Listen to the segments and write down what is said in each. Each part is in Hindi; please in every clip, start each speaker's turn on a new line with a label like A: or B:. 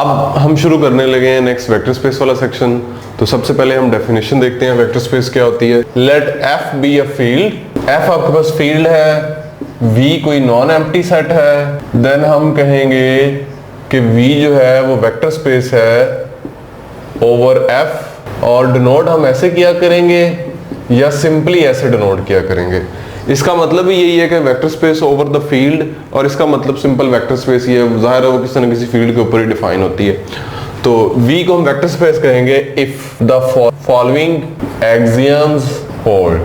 A: अब हम शुरू करने लगे हैं नेक्स्ट वेक्टर स्पेस वाला सेक्शन। तो सबसे पहले हम डेफिनेशन देखते हैं वेक्टर स्पेस क्या होती है। Let F be a field, F आपके पास फील्ड है, वी कोई नॉन एम्प्टी सेट है, देन हम कहेंगे कि वी जो है वो वेक्टर स्पेस है ओवर एफ, और डिनोट हम ऐसे किया करेंगे या सिंपली ऐसे डिनोट किया करेंगे। इसका मतलब ही यही है कि vector space over the field, और इसका मतलब सिंपल वेक्टर स्पेस ही है, जाहिर है वो किसी न किसी फील्ड के ऊपर ही डिफाइन होती है। तो V को हम वेक्टर स्पेस कहेंगे if the following axioms hold,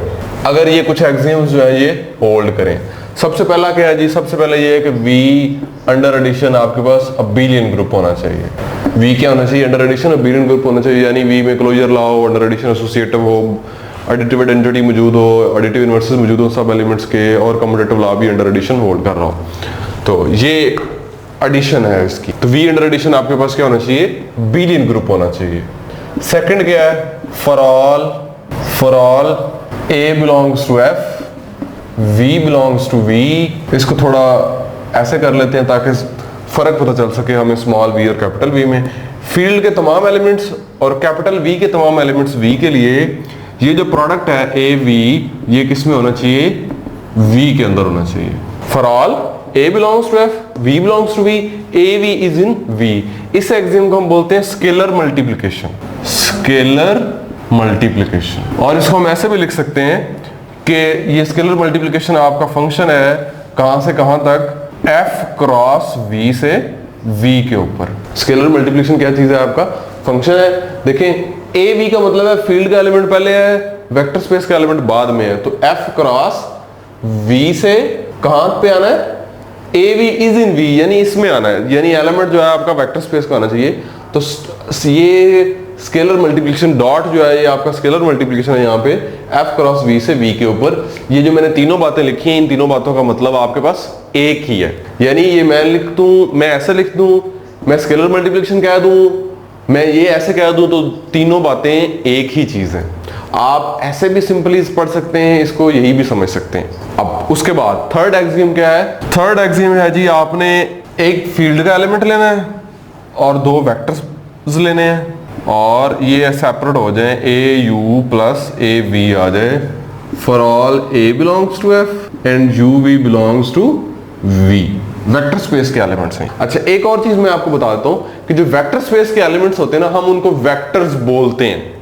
A: अगर ये कुछ एक्सियम्स जो है ये होल्ड करें। सबसे पहला क्या है जी, सबसे पहले ये है कि V अंडर एडिशन आपके पास अबिलियन ग्रुप होना चाहिए। V क्या होना चाहिए? अंडर एडिशन अबिलियन ग्रुप होना चाहिए, यानी V में क्लोजर लॉ हो, अंडर एडिशन एसोसिएटिव हो, एडिटिव आइडेंटिटी मौजूद हो, एडिटिव इन्वर्सेस मौजूद हो सब एलिमेंट्स के, और कम्यूटेटिव लॉ भी अंडर एडिशन होल्ड कर रहा हो। तो ये एडिशन है इसकी। तो V अंडर एडिशन आपके पास क्या होना चाहिए? बिलियन ग्रुप होना चाहिए। सेकंड क्या है? For all A belongs to F, V belongs to V। इसको थोड़ा ऐसे कर लेते हैं ताकि फर्क पता चल सके हमें स्मॉल v और कैपिटल V में। फील्ड के तमाम एलिमेंट्स और कैपिटल V के तमाम एलिमेंट्स V के लिए ये जो प्रोडक्ट है AV, ये किस में होना चाहिए? V के अंदर होना चाहिए। For all A belongs to F, V belongs to V, AV is in V। इस एक्सियम को हम बोलते हैं स्केलर मल्टीप्लिकेशन, स्केलर मल्टीप्लिकेशन। और इसको हम ऐसे भी लिख सकते हैं कि ये स्केलर मल्टीप्लिकेशन आपका फंक्शन है कहां से कहां तक? F क्रॉस V से V के ऊपर। स्केलर मल्टीप्लिकेशन क्या चीज है? आपका फंक्शन है। देखें AV का मतलब है फील्ड का एलिमेंट पहले है, वेक्टर स्पेस का एलिमेंट बाद में है। तो F क्रॉस V से कहां पे आना है? AV इज इन V, यानी इसमें आना है, यानी एलिमेंट जो है आपका वेक्टर स्पेस का आना चाहिए। तो ये स्केलर मल्टीप्लिकेशन डॉट जो है ये आपका स्केलर मल्टीप्लिकेशन है यहाँ पे F क्रॉस V से V के ऊपर। ये जो मैंने तीनों बातें लिखी हैं, इन तीनों बातों का मतलब आपके पास एक ही है। यानी ये मैं लिख दूं, मैं ऐसे लिख दूं, मैं स्केलर मल्टीप्लिकेशन कह दूं, मैं ये ऐसे कह दूं, तो तीनों बातें एक ही चीज है। आप ऐसे भी सिंपली पढ़ सकते हैं इसको, यही भी समझ सकते हैं। अब उसके बाद थर्ड एक्सियम क्या है? थर्ड एक्सियम है जी, आपने एक फील्ड का एलिमेंट लेना है और दो वेक्टर्स लेने हैं, और ये सेपरेट हो जाए, AU प्लस AV आ जाए। For all A belongs to F and UV belongs to V। Vector space के एलिमेंट्स हैं। अच्छा, एक और चीज मैं आपको बता देता हूं कि जो वेक्टर स्पेस के एलिमेंट्स होते हैं ना, हम उनको वेक्टर्स बोलते हैं।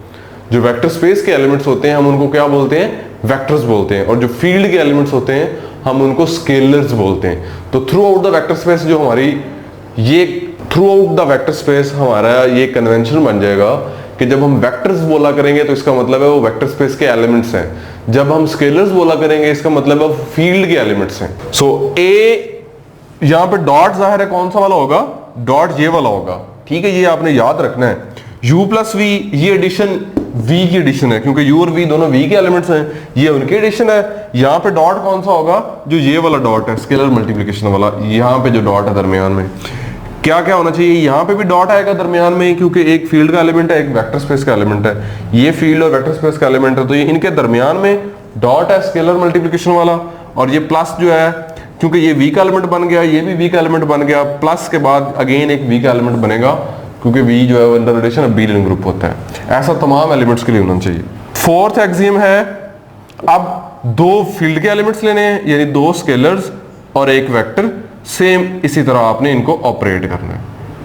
A: जो वेक्टर स्पेस के एलिमेंट्स होते हैं हम उनको क्या बोलते हैं? वेक्टर्स बोलते हैं। और जो फील्ड के एलिमेंट्स होते हैं हम उनको स्केलर्स बोलते हैं। तो through out the vector space जो हमारी ये through out the vector space हमारा ये कन्वेंशन बन जाएगा कि जब हम वेक्टर्स बोला करेंगे तो इसका मतलब है वो वेक्टर स्पेस के एलिमेंट्स हैं। जब हम स्केलर्स बोला करेंगे इसका मतलब है फील्ड के एलिमेंट्स हैं। सो A यहां पे डॉट जाहिर है कौन सा वाला होगा? डॉट ये वाला होगा, ठीक है, ये आपने याद रखना है। U प्लस V, ये एडिशन V की एडिशन है, क्योंकि U और V दोनों V के एलिमेंट्स हैं, ये उनकी एडिशन है। यहाँ पे डॉट कौन सा होगा? जो ये वाला डॉट है स्केलर मल्टीप्लिकेशन वाला, यहाँ पे जो डॉट है दरमियान में, क्या क्या होना चाहिए? यहाँ पे भी डॉट आएगा दरमियान में, क्योंकि एक फील्ड का एलिमेंट है, एक वेक्टर स्पेस का एलिमेंट है। ये फील्ड और वेक्टर स्पेस का एलिमेंट है, तो ये इनके दरमियान में डॉट है स्केलर मल्टीप्लिकेशन वाला। और ये प्लस जो है, क्योंकि ये V का एलिमेंट बन गया, ये भी V का एलिमेंट बन गया, प्लस के बाद अगेन एक V का एलिमेंट बनेगा, क्योंकि V जो है अंडर एडिशन अबिलियन ग्रुप होता है। ऐसा तमाम एलिमेंट्स के लिए होना चाहिए। फोर्थ एक्सियम है, अब दो फील्ड के एलिमेंट्स लेने हैं, यानी दो स्केलर्स और एक वेक्टर, सेम इसी तरह आपने इनको ऑपरेट करना है।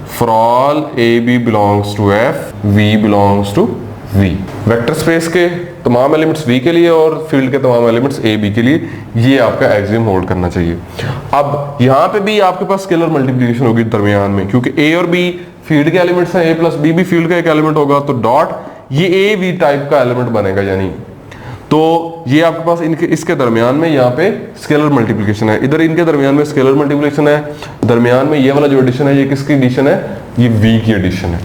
A: For all AB belongs to F, V belongs to V। Vector space के तमाम एलिमेंट्स V के लिए और फील्ड के तमाम एलिमेंट्स AB के लिए, ये आपका एक्सियम होल्ड करना चाहिए। अब यहाँ पे भी आपके पास स्केलर मल्टीप्लिकेशन होगी दरमियान में, क्योंकि A और B फील्ड के एलिमेंट्स हैं, A प्लस B भी फील्ड का एक एलिमेंट होगा, तो डॉट ये AV टाइप का एलिमेंट बनेगा। यानी तो ये आपके पास इनके इसके दरमियान में यहाँ पे स्केलर मल्टीप्लिकेशन है, इधर इनके दरमियान में स्केलर मल्टीप्लिकेशन है, दरमियान में ये वाला जो एडिशन है ये किसकी एडिशन है? ये V की एडिशन है।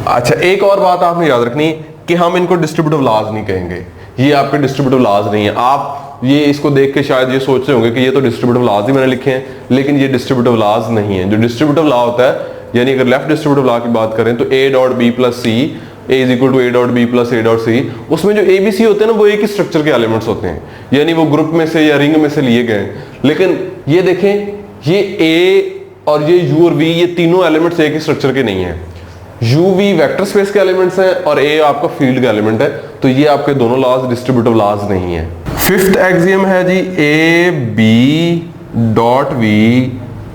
A: अच्छा, एक और बात आपने याद रखनी कि हम इनको डिस्ट्रीब्यूटिव लॉज नहीं कहेंगे, ये आपके डिस्ट्रीब्यूटिव लॉज नहीं है। आप ये इसको देख के शायद ये सोच रहे होंगे कि ये तो डिस्ट्रीब्यूटिव लॉज ही मैंने लिखे हैं, लेकिन ये डिस्ट्रीब्यूटिव लॉज नहीं है। जो डिस्ट्रीब्यूटिव लॉ होता है, यानी अगर लेफ्ट डिस्ट्रीब्यूटिव लॉ की बात करें तो A dot B plus C A is equal to A dot B plus A dot C, उसमें जो ABC होते हैं ना वो एक ही स्ट्रक्चर के एलिमेंट्स होते हैं, यानी वो ग्रुप में से या रिंग में से लिए गए। लेकिन ये देखें, ये A और ये U और V ये तीनों एलिमेंट्स एक ही स्ट्रक्चर के नहीं है, यूवी वेक्टर स्पेस के एलिमेंट्स हैं और ए आपका फील्ड का एलिमेंट है, तो ये आपके दोनों लॉज डिस्ट्रीब्यूटिव लॉज नहीं है। फिफ्थ एक्सियम है जी a b dot we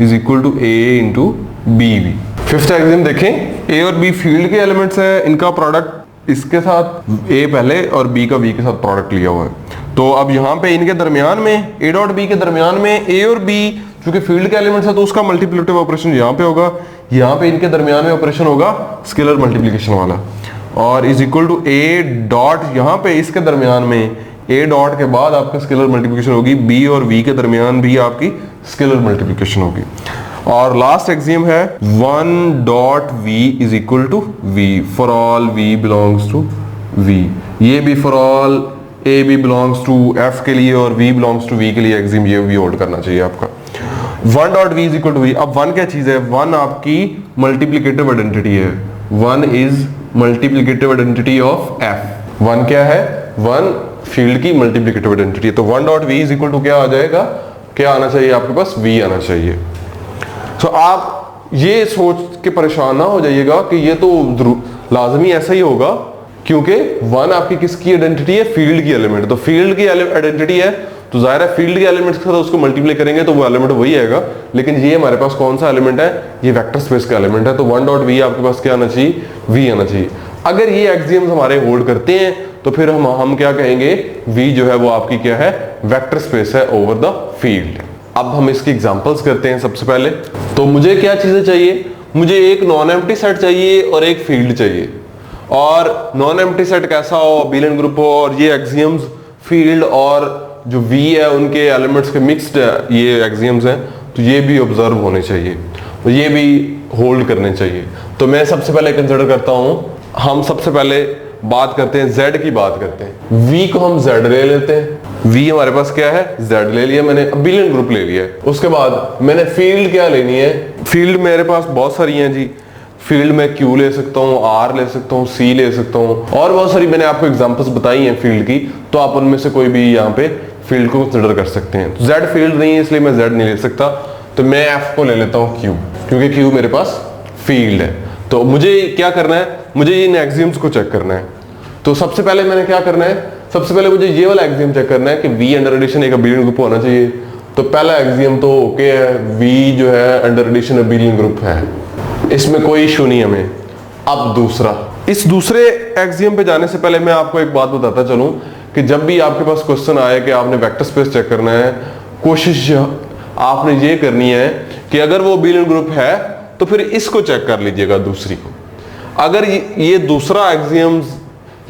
A: is equal to a into b v. Fifth axiom देखें, ए और बी फील्ड के एलिमेंट्स है, इनका प्रोडक्ट इसके साथ ए पहले और बी का वी के साथ प्रोडक्ट लिया हुआ है। तो अब यहाँ पे इनके दरमियान में ए डॉट बी के दरमियान में ए और बी चूंकि फील्ड के एलिमेंट्स है तो उसका मल्टीप्लिकेटिव ऑपरेशन यहाँ पे होगा, यहाँ पे इनके दरमियान में ऑपरेशन होगा स्केलर मल्टीप्लिकेशन वाला, और is equal to A dot यहाँ पे इसके दरमियान में ए डॉट के बाद आपका स्केलर मल्टीप्लिकेशन होगी, बी और वी के दरमियान भी आपकी स्केलर मल्टीप्लिकेशन होगी। और लास्ट एक्सियम है 1 dot we is equal to we for all V belongs to V. ये भी for all A B belongs to F के लिए और वी बिलोंग्स टू वी के लिए एक्सियम ये भी होल्ड करना चाहिए आपका। 1 dot we is equal to V. अब 1 क्या चीज है? 1 आपकी मल्टीप्लिकेटिव आइडेंटिटी है। 1 is multiplicative identity of F. 1 क्या है? 1 फील्ड की मल्टीप्लिकेटिव आइडेंटिटी है। तो 1 dot we is equal to क्या आ जाएगा? क्या आना चाहिए आपके पास? वी आना चाहिए। तो आप ये सोच के परेशान ना हो जाइएगा कि ये तो लाजमी ऐसा ही होगा, क्योंकि 1 आपकी किसकी आइडेंटिटी है? फील्ड की एलिमेंट। तो फील्ड की आइडेंटिटी है तो जाहिर है फील्ड के एलिमेंट्स के साथ उसको मल्टीप्लाई करेंगे तो वो एलिमेंट वही आएगा, लेकिन ये हमारे पास कौन सा एलिमेंट है? ये वेक्टर स्पेस का एलिमेंट है। तो 1 डॉट वी आपके पास क्या आना चाहिए? वी आना चाहिए। अगर ये एक्सियम्स हमारे होल्ड करते हैं तो फिर हम क्या कहेंगे? वी जो है वो आपकी क्या है? वेक्टर स्पेस है ओवर द फील्ड। अब हम इसकी एग्जांपल्स करते हैं। सबसे पहले तो मुझे क्या चीजें चाहिए? मुझे एक नॉन एम्प्टी सेट चाहिए और एक फील्ड चाहिए। और नॉन एम्प्टी सेट कैसा हो? अबेलियन ग्रुप हो, और ये एक्सियम्स फील्ड और जो V है उनके एलिमेंट्स के मिक्स्ड ये एक्सियम्स हैं, तो ये भी ऑब्जर्व होने चाहिए और ये भी होल्ड करने चाहिए। तो मैं सबसे पहले कंसिडर करता हूं, हम सबसे पहले बात करते हैं Z की बात करते हैं। V को हम Z ले लेते हैं। V हमारे पास क्या है? Z ले लिया मैंने, अबेलियन ग्रुप ले लिया है। उसके बाद मैंने फील्ड क्या लेनी है? फील्ड मेरे पास बहुत सारी हैं जी। फील्ड में Q ले सकता हूँ, R ले सकता हूँ, C ले सकता हूँ, और बहुत सारी मैंने आपको एग्जांपल्स बताई हैं फील्ड की, तो आप उनमें से कोई भी यहाँ पे फील्ड को कंसिडर कर सकते हैं। तो Z फील्ड नहीं है इसलिए मैं Z नहीं ले सकता, तो मैं F को ले लेता हूँ Q, क्योंकि Q मेरे पास फील्ड है। तो मुझे क्या करना है? मुझे इन एक्सियम्स को चेक करना है। तो सबसे पहले मैंने क्या करना है? सबसे पहले मुझे ये वाला एक्सियम चेक करना है कि V अंडर एडिशन एक अबेलियन ग्रुप होना चाहिए। तो पहला एक्सियम तो ओके है, V जो है अंडर एडिशन अबेलियन ग्रुप है, इसमें कोई इशू नहीं हमें। अब दूसरा, इस दूसरे एक्सियम पे जाने से पहले मैं आपको एक बात बताता चलूं कि जब भी आपके पास क्वेश्चन आए कि आपने वेक्टर स्पेस चेक करना है, कोशिश आपने ये करनी है कि अगर वो अबेलियन ग्रुप है तो फिर इसको चेक कर लीजिएगा, दूसरी को। अगर ये दूसरा एक्सियम,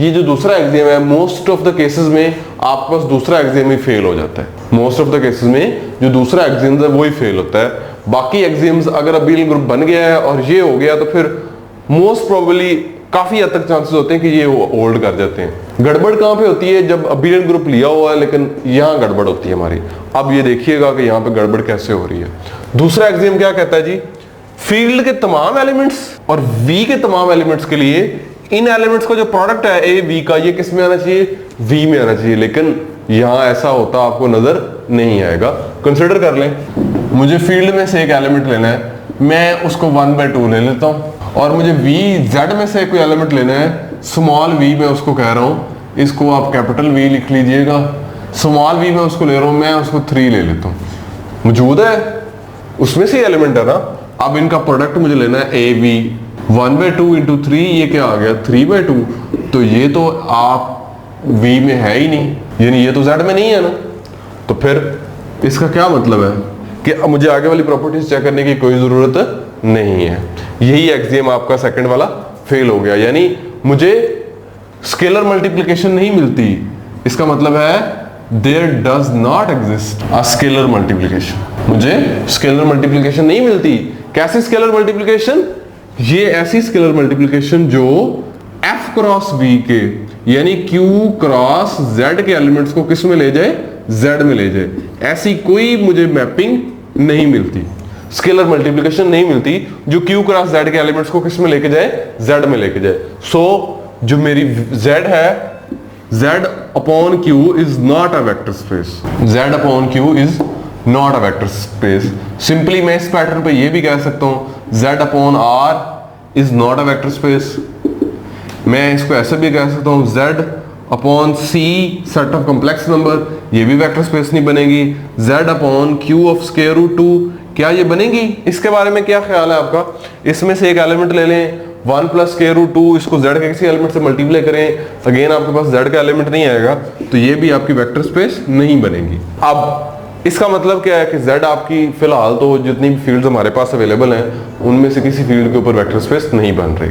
A: ये जो दूसरा एक्सियम है, मोस्ट ऑफ द केसेस में आपके पास दूसरा एक्सियम ही फेल हो जाता है। मोस्ट ऑफ द केसेस में जो दूसरा एक्सियम है वो ही फेल होता है। बाकी एक्सियम्स अगर अबेलियन ग्रुप बन गया है और ये हो गया तो फिर मोस्ट प्रोबेबली काफी हद तक चांसेस होते हैं कि ये होल्ड कर जाते हैं। गड़बड़ कहां पे होती है? जब अबेलियन ग्रुप लिया हुआ है लेकिन यहां गड़बड़ होती है हमारी। अब ये देखिएगा कि यहां पे गड़बड़ कैसे हो रही है। दूसरा एक्सियम क्या कहता है जी? फील्ड के तमाम एलिमेंट्स और V के तमाम एलिमेंट्स के लिए इन एलिमेंट्स का जो प्रोडक्ट है A V का, ये किस में आना चाहिए? V में आना चाहिए। लेकिन यहां ऐसा होता आपको नजर नहीं आएगा। कंसिडर कर लें, मुझे फील्ड में से एक एलिमेंट लेना है, मैं उसको 1/2 ले लेता हूं, और मुझे Z में से कोई एलिमेंट लेना है, स्मॉल v, मैं उसको कह रहा हूं, इसको आप कैपिटल V लिख लीजिएगा। स्मॉल v मैं उसको ले रहा हूं, मैं उसको 3 ले लेता हूं। मौजूद है, उसमें से एलिमेंट है ना। अब इनका प्रोडक्ट मुझे लेना है AV। 1/2 इंटू 3, ये क्या आ गया? 3/2। तो ये तो आप V में है ही नहीं, यानी ये तो Z में नहीं है ना। तो फिर इसका क्या मतलब है कि अब मुझे आगे वाली प्रॉपर्टीज चेक करने की कोई जरूरत नहीं है। यही एक्सियम आपका सेकंड वाला फेल हो गया, यानी मुझे स्केलर मल्टीप्लिकेशन नहीं मिलती। इसका मतलब है there does not exist a scalar multiplication. मुझे स्केलर मल्टीप्लिकेशन नहीं मिलती। कैसी स्केलर मल्टीप्लिकेशन? ये ऐसी स्केलर मल्टीप्लिकेशन जो F क्रॉस V के, यानी Q क्रॉस Z के एलिमेंट्स को किस में ले जाए? Z में ले जाए। ऐसी कोई मुझे मैपिंग नहीं मिलती, स्केलर मल्टीप्लिकेशन नहीं मिलती जो Q क्रॉस Z के एलिमेंट्स को किस में लेके जाए? Z में लेके जाए। सो जो मेरी Z है, Z upon Q is not a vector space. Z upon Q is not a vector space. Simply मैं इस पैटर्न पे ये भी कह सकता हूं Z upon R is not a vector space. मैं इसको ऐसे भी कह सकता हूँ Z upon C set of complex number, ये भी वेक्टर स्पेस नहीं बनेगी। Z upon Q of square root 2, क्या ये बनेगी? इसके बारे में क्या ख्याल है आपका? इसमें से एक एलिमेंट ले लें 1 प्लस स्क्वायर रूट 2, इसको Z के किसी एलिमेंट से मल्टीप्लाई करें, अगेन आपके पास Z का एलिमेंट नहीं आएगा, तो ये भी आपकी वेक्टर स्पेस नहीं बनेगी। अब इसका मतलब क्या है कि Z आपकी फिलहाल तो जितनी भी फील्ड्स हमारे पास अवेलेबल हैं उनमें से किसी फील्ड के ऊपर वेक्टर स्पेस नहीं बन रही।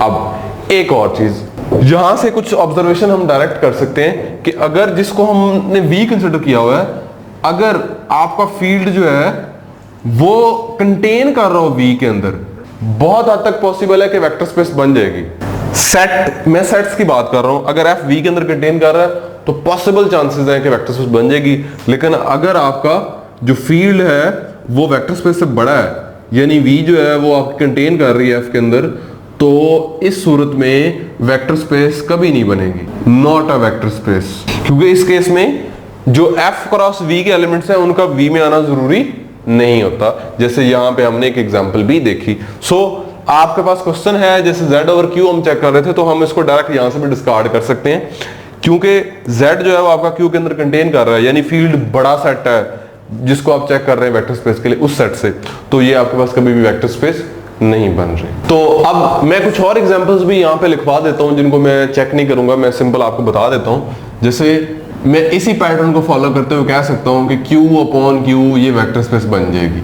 A: अब एक और चीज, यहां से कुछ ऑब्जर्वेशन हम डायरेक्ट कर सकते हैं कि अगर जिसको हमने V कंसिडर किया हुआ है, अगर आपका फील्ड जो है वो कंटेन कर रहा हो V के अंदर, बहुत हद तक पॉसिबल है कि वेक्टर स्पेस बन जाएगी। सेट, मैं सेट्स की बात कर रहा हूं, अगर F V के अंदर कंटेन कर रहा है तो पॉसिबल चांसेस हैं कि वेक्टर स्पेस बन जाएगी। लेकिन अगर आपका जो फील्ड है वो वेक्टर स्पेस से बड़ा है, यानी V जो है वो आप कंटेन कर रही है F के अंदर, तो इस सूरत में वेक्टर स्पेस कभी नहीं बनेगी, नॉट अ वेक्टर स्पेस। क्योंकि इस केस में जो F क्रॉस V के एलिमेंट्स हैं उनका V में आना जरूरी नहीं होता, जैसे यहां पे हमने एक एग्जांपल भी देखी। सो आपके पास क्वेश्चन है जैसे Z ओवर Q हम चेक कर रहे थे, तो हम इसको डायरेक्ट यहां से भी डिस्कार्ड कर सकते हैं, क्योंकि Z जो है वो आपका Q के अंदर कंटेन कर रहा है, यानी फील्ड बड़ा सेट है जिसको आप चेक कर रहे हैं वेक्टर स्पेस के लिए उस सेट से, तो ये आपके पास कभी भी वेक्टर स्पेस नहीं बन रही। तो अब मैं कुछ और एग्जांपल्स भी यहाँ पे लिखवा देता हूँ जिनको मैं चेक नहीं करूंगा, मैं सिंपल आपको बता देता हूँ। जैसे मैं इसी पैटर्न को फॉलो करते हुए कह सकता हूँ कि Q अपॉन Q ये वेक्टर स्पेस बन जाएगी,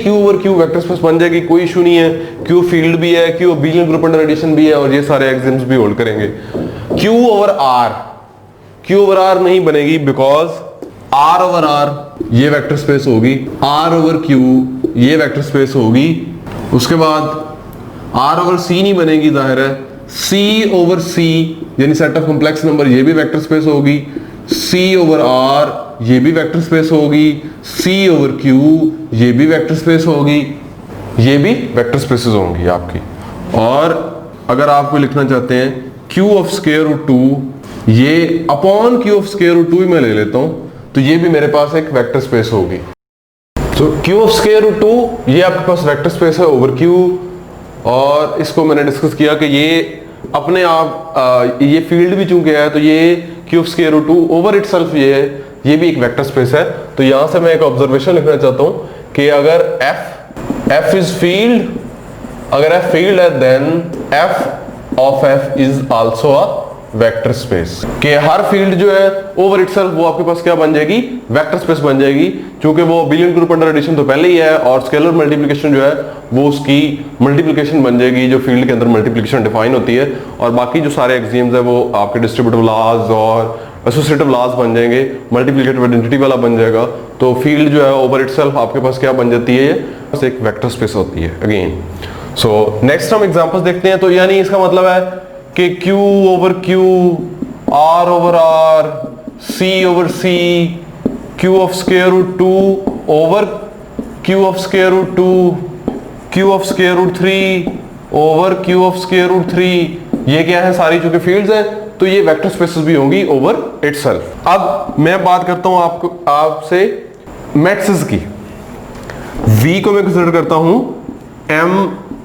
A: Q over Q vector space बन जाएगी, कोई इशू नहीं है। Q फील्ड भी है, Q abelian group under addition भी है, और ये सारे एक्सिम्स भी होल्ड करेंगे। Q ओवर R नहीं बनेगी, बिकॉज R ओवर R ये वेक्टर स्पेस होगी, R ओवर Q ये वेक्टर स्पेस होगी। उसके बाद R ओवर C नहीं बनेगी, जाहिर है। C ओवर C यानी सेट ऑफ कॉम्प्लेक्स नंबर, ये भी वेक्टर स्पेस होगी। C ओवर R ये भी वेक्टर स्पेस होगी। C ओवर Q ये भी वेक्टर स्पेस होगी, ये भी वेक्टर स्पेसेस होंगी आपकी। और अगर आपको लिखना चाहते हैं Q ऑफ स्क्वायर रूट 2 ये upon Q of square root 2 ही मैं ले लेता हूं, तो ये भी मेरे पास एक वेक्टर स्पेस होगी। तो Q ऑफ स्क्वायर रूट 2 ये आपके पास वेक्टर स्पेस है ओवर Q, और इसको मैंने डिस्कस किया कि ये अपने आप ये फील्ड भी चूंकि है, तो ये Q of square root 2 over itself ये भी एक वेक्टर स्पेस है। तो यहां से मैं एक ऑब्जर्वेशन लिखना चाहता हूं कि अगर F इज फील्ड, अगर F फील्ड है, then F of F is also a vector space, कि हर फील्ड जो है ओवर इटसेल्फ वो आपके पास क्या बन जाएगी, वेक्टर स्पेस बन जाएगी, क्योंकि वो अबेलियन ग्रुप अंडर एडिशन तो पहले ही है, और स्केलर मल्टीप्लिकेशन जो है वो उसकी मल्टीप्लिकेशन बन जाएगी जो फील्ड के अंदर मल्टीप्लिकेशन डिफाइन होती है, और बाकी जो सारे एक्सियम्स है वो आपके डिस्ट्रीब्यूटिव लॉज और एसोसिएटिव लॉज बन जाएंगे, मल्टीप्लिकेटिव आइडेंटिटी वाला बन जाएगा। तो फील्ड जो है ओवर इटसेल्फ आपके पास क्या बन जाती है, एक वेक्टर स्पेस होती है अगेन। सो नेक्स्ट हम एग्जांपल्स देखते हैं। तो यानी इसका मतलब है कि Q over Q, R over R, C over C, Q of square root 2 over Q of square root 2, Q of square root 3 over Q of square root 3, ये क्या है, सारी चूंकि फील्ड्स हैं तो ये वेक्टर स्पेसेस भी होंगी ओवर इटसेल्फ। अब मैं बात करता हूं आपसे मैट्रिसेस की। V को मैं कंसीडर करता हूं M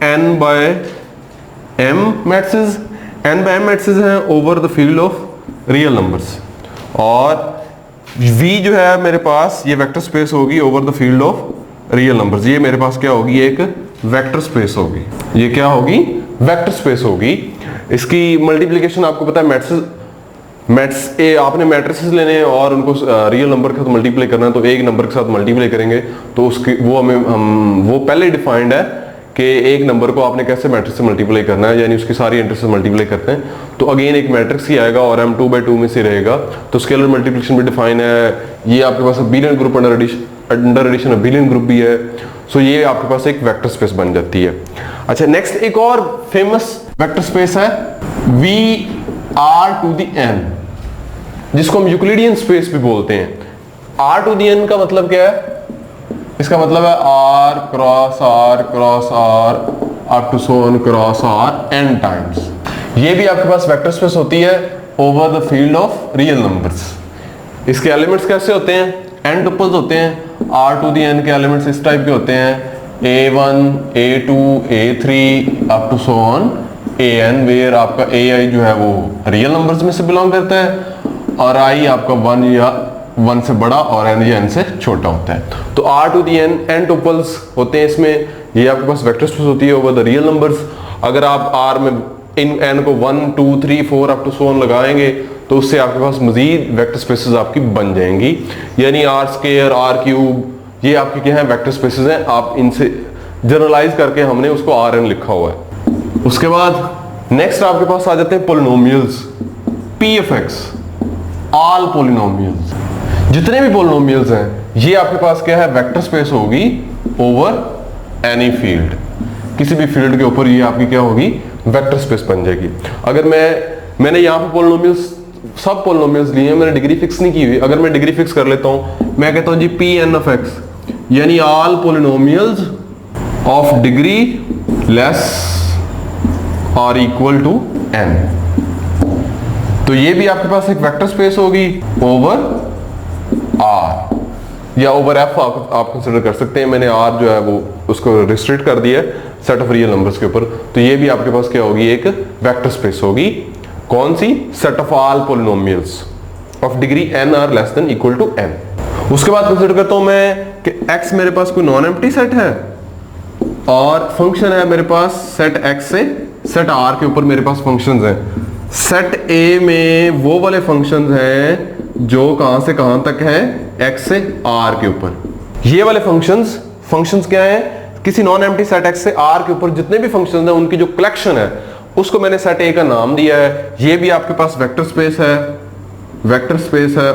A: n by M matrices, n by m matrices हैं over the field of real numbers, और V जो है मेरे पास ये वेक्टर स्पेस होगी over the field of real numbers. ये मेरे पास क्या होगी, एक वेक्टर स्पेस होगी। ये क्या होगी, वेक्टर स्पेस होगी। इसकी मल्टीप्लिकेशन आपको पता है, आपने मैट्रिसेस लेने हैं और उनको रियल नंबर के साथ मल्टीप्लाई करना है, तो एक नंबर के साथ मल्टीप्लाई करेंगे तो उसकी वो पहले डिफाइंड है कि एक नंबर को आपने कैसे मैट्रिक्स से मल्टीप्लाई करना है, यानी उसकी सारी एंट्रीज से मल्टीप्लाई करते हैं तो अगेन एक मैट्रिक्स ही आएगा और m 2/2 में से रहेगा। तो स्केलर मल्टीप्लिकेशन भी डिफाइन है। ये आपके पास abelian group under addition abelian group भी है। सो ये आपके पास एक वेक्टर स्पेस बन जाती है। अच्छा, नेक्स्ट एक और फेमस वेक्टर स्पेस है VR⁴n, जिसको हम यूक्लिडियन स्पेस भी बोलते हैं। R⁴n का मतलब क्या है, इसका मतलब है R cross R cross R up to so on cross R n times. ये भी आपके पास वेक्टर स्पेस होती है over the field of real numbers. इसके एलिमेंट्स कैसे होते हैं, n टुपल्स होते हैं। R⁴n के एलिमेंट्स इस टाइप के होते हैं, A1 A2 A3 up to so on AN, where आपका AI जो है वो रियल नंबर्स में से बिलोंग करता है और I आपका 1 या 1 से बड़ा और N या N से छोटा होता है। तो R to the N tuples होते हैं इसमें, ये आपके पास वेक्टर स्पेस होती है ओवर द रियल नंबर्स। अगर आप R में इन N को 1 2 3 4 अप टू सो ऑन लगाएंगे तो उससे आपके पास मजीद वेक्टर स्पेसेस आपकी बन जाएंगी, यानी R स्क्वायर R क्यूब ये आपके क्या है वेक्टर स्पेसेस हैं। आप इनसे जनरलाइज करके हमने उसको Rn लिखा हुआ है। उसके बाद नेक्स्ट आपके पास आ जाते हैं पोलिनोमियल्स, P(f(x), ऑल पोलिनोमियल्स, जितने भी पोलिनोमियल्स हैं ये आपके पास क्या है वेक्टर स्पेस होगी ओवर एनी फील्ड, किसी भी फील्ड के ऊपर ये आपकी क्या होगी वेक्टर स्पेस बन जाएगी। अगर मैंने यहाँ पे पोलिनोमियल्स सब पोलिनोमियल्स लिए हैं, मैंने डिग्री फिक्स नहीं की हुई। अगर मैं डिग्री फिक्स कर लेता हूं, मैं कहता हूं जी Pn(x) यानी all polynomials of degree less और इक्वल टू n, तो ये भी आपके पास एक वेक्टर स्पेस होगी ओवर R या ओवर F आप कंसिडर कर सकते हैं। मैंने R जो है वो उसको रिस्ट्रिक्ट कर दिया है सेट ऑफ रियल नंबर्स के ऊपर, तो ये भी आपके पास क्या होगी एक वेक्टर स्पेस होगी। कौन सी? Set of all polynomials of degree n are less than equal to n। उसके बाद कंसिडर करता हूं मैं कि x मेरे पास कोई नॉन एम्प्टी सेट है और फंक्शन है मेरे पास सेट x से सेट R के ऊपर मेरे पास फंक्शंस हैं। सेट A में वो वाले फंक्शंस हैं जो कहां से कहां तक है x से R के ऊपर। ये वाले फंक्शंस क्या है? किसी नॉन एम्प्टी सेट x से R के ऊपर जितने भी फंक्शंस हैं उनकी जो कलेक्शन है उसको मैंने सेट A का नाम दिया है। ये भी आपके पास वेक्टर स्पेस है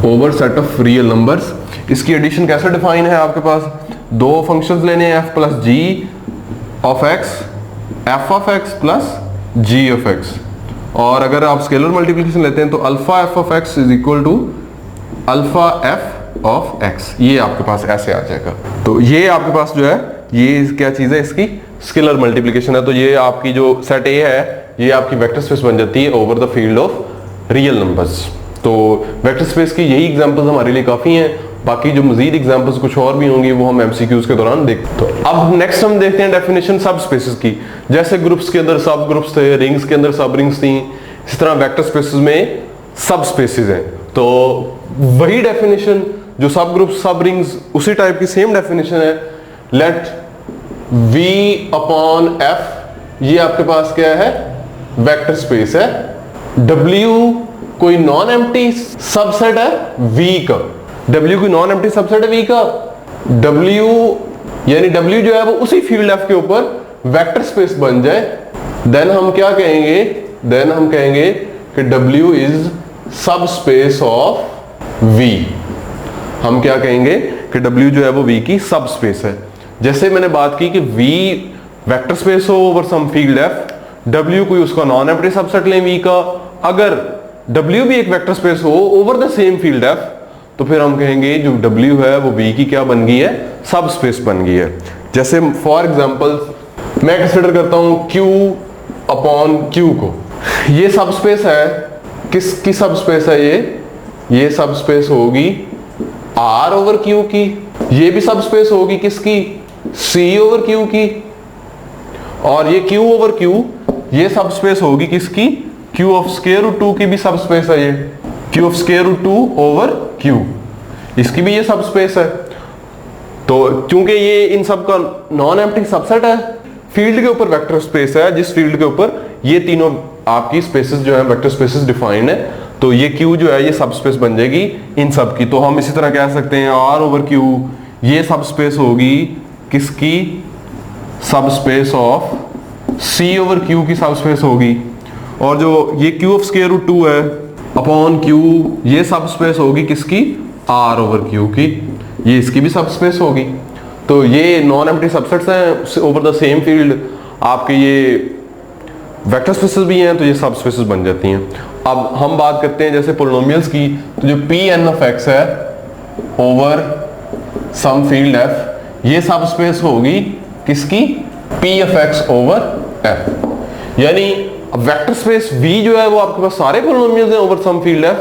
A: over set of real numbers. इसकी एडिशन कैसे डिफाइन है? आपके पास दो फंक्शंस लेने हैं f plus g of x, f of x plus g of x, और अगर आप स्केलर मल्टीप्लिकेशन लेते हैं तो alpha f of x is equal to alpha f of x। ये आपके पास ऐसे आ जाएगा। तो ये आपके पास जो है ये क्या चीज है, इसकी स्केलर मल्टीप्लिकेशन है। तो ये आपकी जो सेट A है ये आपकी वेक्टर स्पेस बन जाती है over the field of real numbers. तो वेक्टर स्पेस की यही एग्जांपल्स हमारे लिए काफी हैं, बाकी जो मजीद एग्जांपल्स कुछ और भी होंगी वो हम एमसीक्यूज के दौरान देखते हैं। तो अब नेक्स्ट हम देखते हैं डेफिनेशन सब स्पेसेस की। जैसे ग्रुप्स के अंदर सब ग्रुप्स थे, रिंग्स के अंदर सब रिंग्स थी, इस तरह वेक्टर स्पेसेस में सब स्पेसेस हैं। तो वही डेफिनेशन जो सब ग्रुप्स सब रिंग्स उसी टाइप की सेम डेफिनेशन है। लेट V अपॉन F ये आपके पास क्या है वेक्टर स्पेस है। W कोई नॉन एम्प्टी सबसेट है V का, W कोई नॉन एम्प्टी सबसेट है V का। W यानी W जो है वो उसी फील्ड F के ऊपर वेक्टर स्पेस बन जाए, देन हम क्या कहेंगे? देन हम कहेंगे कि W इज सब स्पेस ऑफ V। हम क्या कहेंगे कि W जो है वो V की सब स्पेस है। जैसे मैंने बात की कि V वेक्टर स्पेस हो over some field F, W कोई उसका नॉन एम्प्टी सबसेट लें V का। अगर W भी एक वेक्टर स्पेस हो over the same field F, तो फिर हम कहेंगे जो W है वो V की क्या बन गई है? सब स्पेस बन गई है। जैसे फॉर एग्जांपल मैं कंसीडर करता हूं Q अपॉन Q को, ये सब स्पेस है। किसकी सब स्पेस है ये सब स्पेस होगी R ओवर Q की। ये भी सब स्पेस होगी किसकी? C ओवर Q की। और ये Q ओवर Q ये सब स्पेस होगी किसकी? Q ऑफ स्क्वायर रूट 2 की भी सब स्पेस है। ये Q of square root 2 over Q, इसकी भी ये सब स्पेस है। तो क्योंकि ये इन सब का नॉन एम्प्टी सबसेट है, फील्ड के ऊपर वेक्टर स्पेस है जिस फील्ड के ऊपर ये तीनों आपकी स्पेसेस जो है वेक्टर स्पेसेस डिफाइंड है, तो ये Q जो है ये सब स्पेस बन जाएगी इन सब की। तो हम इसी तरह कह सकते हैं R ओवर Q ये सब स्पेस होगी किसकी? सब space of C over Q की सब स्पेस होगी। और जो ये Q ऑफ स्क्वायर रूट 2 है अपॉन Q ये सब स्पेस होगी किसकी? R ओवर Q की, ये इसकी भी सब स्पेस होगी। तो ये नॉन एम्प्टी सबसेट्स हैं ओवर द सेम फील्ड। आपके ये वेक्टर स्पेसेस भी हैं तो ये सब स्पेसेस बन जाती हैं। अब हम बात करते हैं जैसे पोलिनोमियल्स की, तो जो Pn(x) है ओवर सम फील्ड F ये सब स्पेस होगी किसकी? P(x) over F। यानी वेक्टर स्पेस V जो है वो आपके पास सारे पोलिनोमियल्स हैं ओवर सम फील्ड F,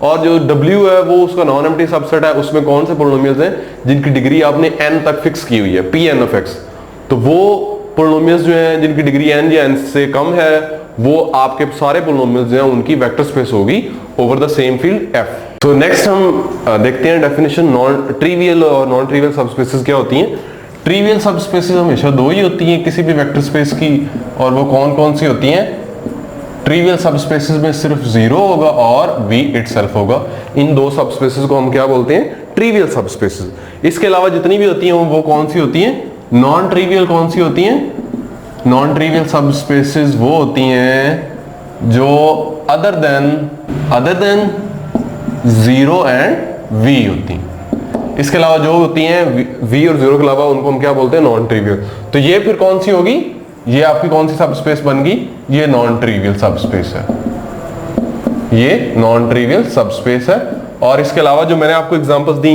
A: और जो W है वो उसका नॉन एम्प्टी सबसेट है, उसमें कौन से पोलिनोमियल्स हैं जिनकी डिग्री आपने n तक फिक्स की हुई है, Pn ऑफ x। तो वो पोलिनोमियल्स जो हैं जिनकी डिग्री n या n से कम है, वो आपके सारे पोलिनोमियल्स जो हैं उनकी वेक्टर स्पेस होगी over the same field f। तो नेक्स्ट हम देखते हैं डेफिनेशन नॉन ट्रिवियल और नॉन ट्रिवियल सबस्पेसेस क्या होती हैं। ट्रिवियल सबस्पेसेस हमेशा दो ही होती हैं किसी भी वेक्टर स्पेस की, और वो कौन कौन सी होती हैं। ट्रिवियल सबस्पेसेस में सिर्फ जीरो होगा और v इटसेल्फ होगा। इन दो सबस्पेसेस को हम क्या बोलते हैं, ट्रिवियल सबस्पेसेस। इसके अलावा जितनी भी होती हैं वो कौन सी होती हैं, नॉन ट्रिवियल। कौन सी होती हैं, नॉन ट्रिवियल सबस्पेसेस वो होती हैं जो other than zero and v होती हैं। इसके अलावा जो होती हैं v और जीरो के अलावा उनको हम क्या बोलते हैं, नॉन ट्रिवियल। तो ये फिर कौन सी होगी, ये आपकी कौन सी सबस्पेस बन गई, ये नॉन ट्रिवियल सबस्पेस है, ये नॉन ट्रिवियल सबस्पेस है। और इसके अलावा जो मैंने आपको एग्जांपल्स दी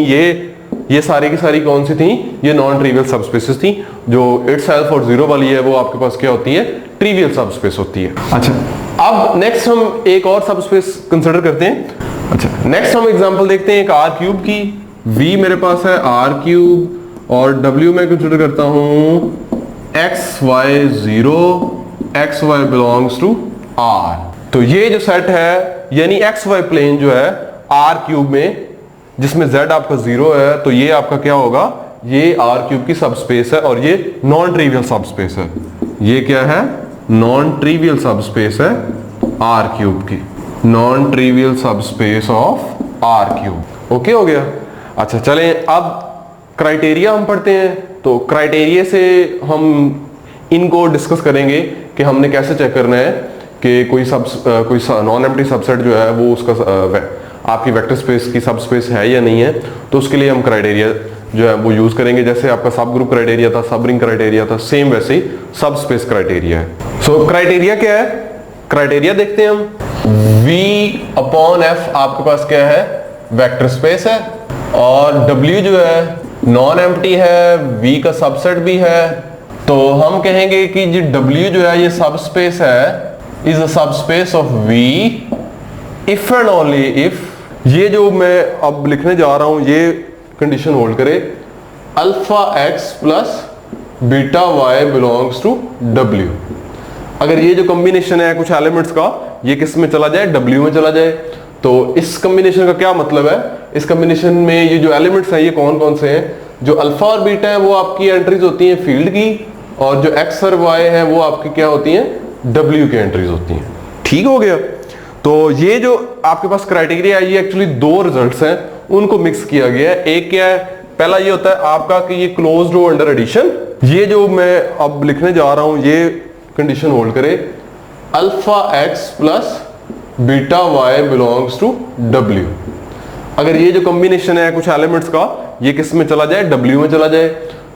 A: ये सारी की सारी कौन सी थी, ये नॉन ट्रिवियल सबस्पेसेस थी। जो इटसेल्फ और जीरो वाली है वो आपके पास क्या होती है, ट्रिवियल सबस्पेस होती है। अच्छा, अब नेक्स्ट हम एक और सबस्पेस कंसीडर करते हैं। अच्छा, नेक्स्ट हम एग्जांपल देखते हैं एक आर क्यूब की। v मेरे पास है आर क्यूब और w में कंसीडर करता हूं x y zero, x y belongs to r। तो ये जो सेट है यानी एक्स वाई प्लेन जो है आर क्यूब में, जिसमें z आपका जीरो है, तो ये आपका क्या होगा, ये आर क्यूब की सबस्पेस है और ये नॉन ट्रिवियल सबस्पेस है। ये क्या है, नॉन ट्रिवियल सबस्पेस है आर क्यूब की, non trivial subspace of R cube. Okay हो गया। अच्छा चलें अब क्राइटेरिया हम पढ़ते हैं। तो क्राइटेरिया से हम इनको डिस्कस करेंगे कि हमने कैसे चेक करना है कि कोई नॉन एम्प्टी सबसेट जो है वो उसका आपकी वेक्टर स्पेस की सबस्पेस है या नहीं है। तो उसके लिए हम क्राइटेरिया जो है वो यूज करेंगे। जैसे आपका सब ग्रुप क्राइटेरिया था, सब रिंग क्राइटेरिया था, सेम वैसे ही सब स्पेस क्राइटेरिया है। सो क्राइटेरिया क्या है, क्राइटेरिया देखते हैं हम। v अपॉन f आपके पास क्या है, वेक्टर स्पेस है, और w जो है नॉन एम्प्टी है, v का सबसेट भी है। तो हम कहेंगे कि जी w जो है ये सबस्पेस है, is a subspace of v if and only if, ये जो मैं अब लिखने जा रहा हूं ये कंडीशन होल्ड करे, alpha x plus beta y belongs to w। अगर ये जो कॉम्बिनेशन है कुछ एलिमेंट्स का, ये किस में चला जाए, w में चला जाए। तो इस कॉम्बिनेशन का क्या मतलब है, इस कॉम्बिनेशन में ये जो एलिमेंट्स हैं ये कौन कौन से हैं, जो अल्फा और बीटा है वो आपकी एंट्रीज होती हैं फील्ड की, और जो एक्स और वाई है वो आपकी क्या होती हैं, w की एंट्रीज होती हैं। ठीक हो गया। तो ये जो आपके पास क्राइटेरिया है ये एक्चुअली दो रिजल्ट्स हैं, उनको मिक्स किया गया है। एक क्या है, पहला ये होता है आपका कि ये क्लोज्ड हो अंडर एडिशन। ये जो मैं अब लिखने जा रहा हूं ये कंडीशन होल्ड करे, alpha x plus beta y belongs to w। अगर ये जो कॉम्बिनेशन है कुछ एलिमेंट्स का, ये किस में चला जाए, w में चला जाए।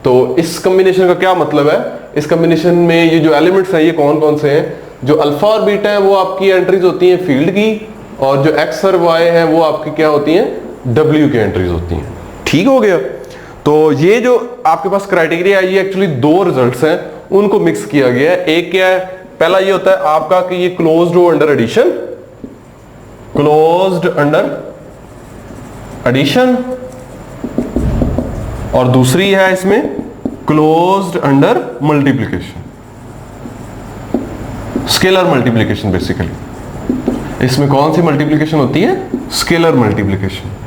A: तो इस कॉम्बिनेशन का क्या मतलब है, इस कॉम्बिनेशन में ये जो एलिमेंट्स हैं ये कौन कौन से हैं, जो अल्फा और बीटा है वो आपकी एंट्रीज होती हैं फील्ड की, और जो एक्स और वाई है वो आपकी क्या होती हैं, w की एंट्रीज होती हैं। ठीक हो गया। तो ये जो आपके पास क्राइटेरिया है ये एक्चुअली दो रिजल्ट्स हैं, उनको मिक्स किया गया है। एक क्या है, पहला ये होता है आपका कि ये क्लोज्ड हो under addition, closed under addition, और दूसरी है इसमें closed under multiplication, scalar multiplication. Basically इसमें कौन सी मल्टीप्लिकेशन होती है, स्केलर मल्टीप्लिकेशन।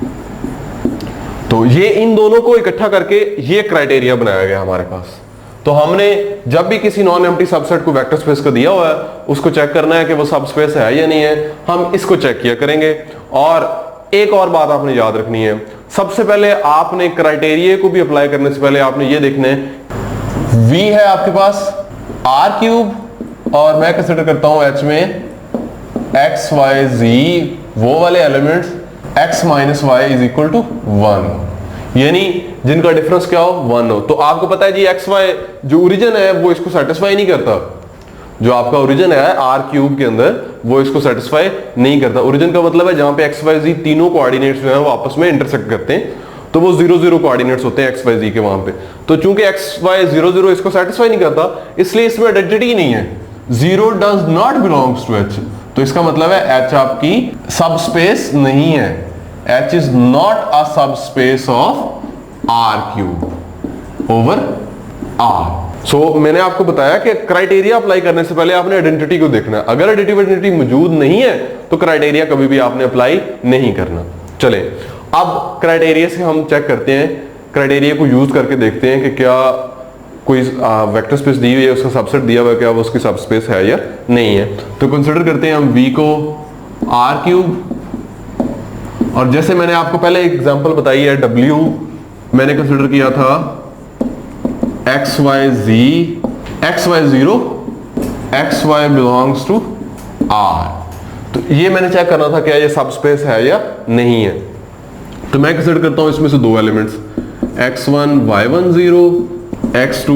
A: तो ये इन दोनों को इकट्ठा करके ये क्राइटेरिया बनाया गया हमारे पास। तो हमने जब भी किसी नॉन एम्प्टी सबसेट को वेक्टर स्पेस का दिया हुआ है उसको चेक करना है कि वो सबस्पेस है या नहीं है, हम इसको चेक किया करेंगे। और एक और बात आपने याद रखनी है, सबसे पहले आपने क्राइटेरिया को भी अप्लाई करने से पहले आपने ये देखना है v है आपके पास r क्यूब, और मैं कंसिडर करता हूं h में x y z वो वाले elements x minus y is equal to 1, यानी जिनका डिफरेंस क्या हो 1 हो। तो आपको पता है जी एक्स वाई जो ओरिजिन है वो इसको सेटिस्फाई नहीं करता, जो आपका ओरिजिन है आर क्यूब के अंदर वो इसको सेटिस्फाई नहीं करता। ओरिजिन का मतलब है जहां पे एक्स वाई जी तीनों कोऑर्डिनेट्स जो है वो आपस में इंटरसेक्ट करते हैं, तो वो 0 0 कोऑर्डिनेट्स होते हैं एक्स वाई जी के वहां पे। तो चूंकि एक्स वाई 0 0 इसको सेटिस्फाई नहीं करता, इसलिए इसमें आइडेंटिटी नहीं है, 0 does not belongs to H. तो इसका मतलब है H आपकी सब स्पेस नहीं है, H इज नॉट अ सब space of R cube over R। सो मैंने आपको बताया कि क्राइटेरिया अप्लाई करने से पहले आपने आइडेंटिटी को देखना है। अगर आइडेंटिटी मौजूद नहीं है तो क्राइटेरिया कभी भी आपने अप्लाई नहीं करना। चले अब क्राइटेरिया से हम चेक करते हैं, क्राइटेरिया को यूज करके देखते हैं कि क्या कोई वेक्टर स्पेस दी हुई है, उसका सबसेट दिया हुआ है, क्या वो उसकी सब स्पेस है या नहीं है। तो कंसिडर करते हैं हम V को R क्यूब, और जैसे मैंने आपको पहले एग्जांपल बताई है W मैंने कंसिडर किया था XY0 XY belongs to R। तो ये मैंने चेक करना था क्या ये सब स्पेस है या नहीं है। तो मैं कंसिडर करता हूं इसमें से दो elements X1 Y1 0 X2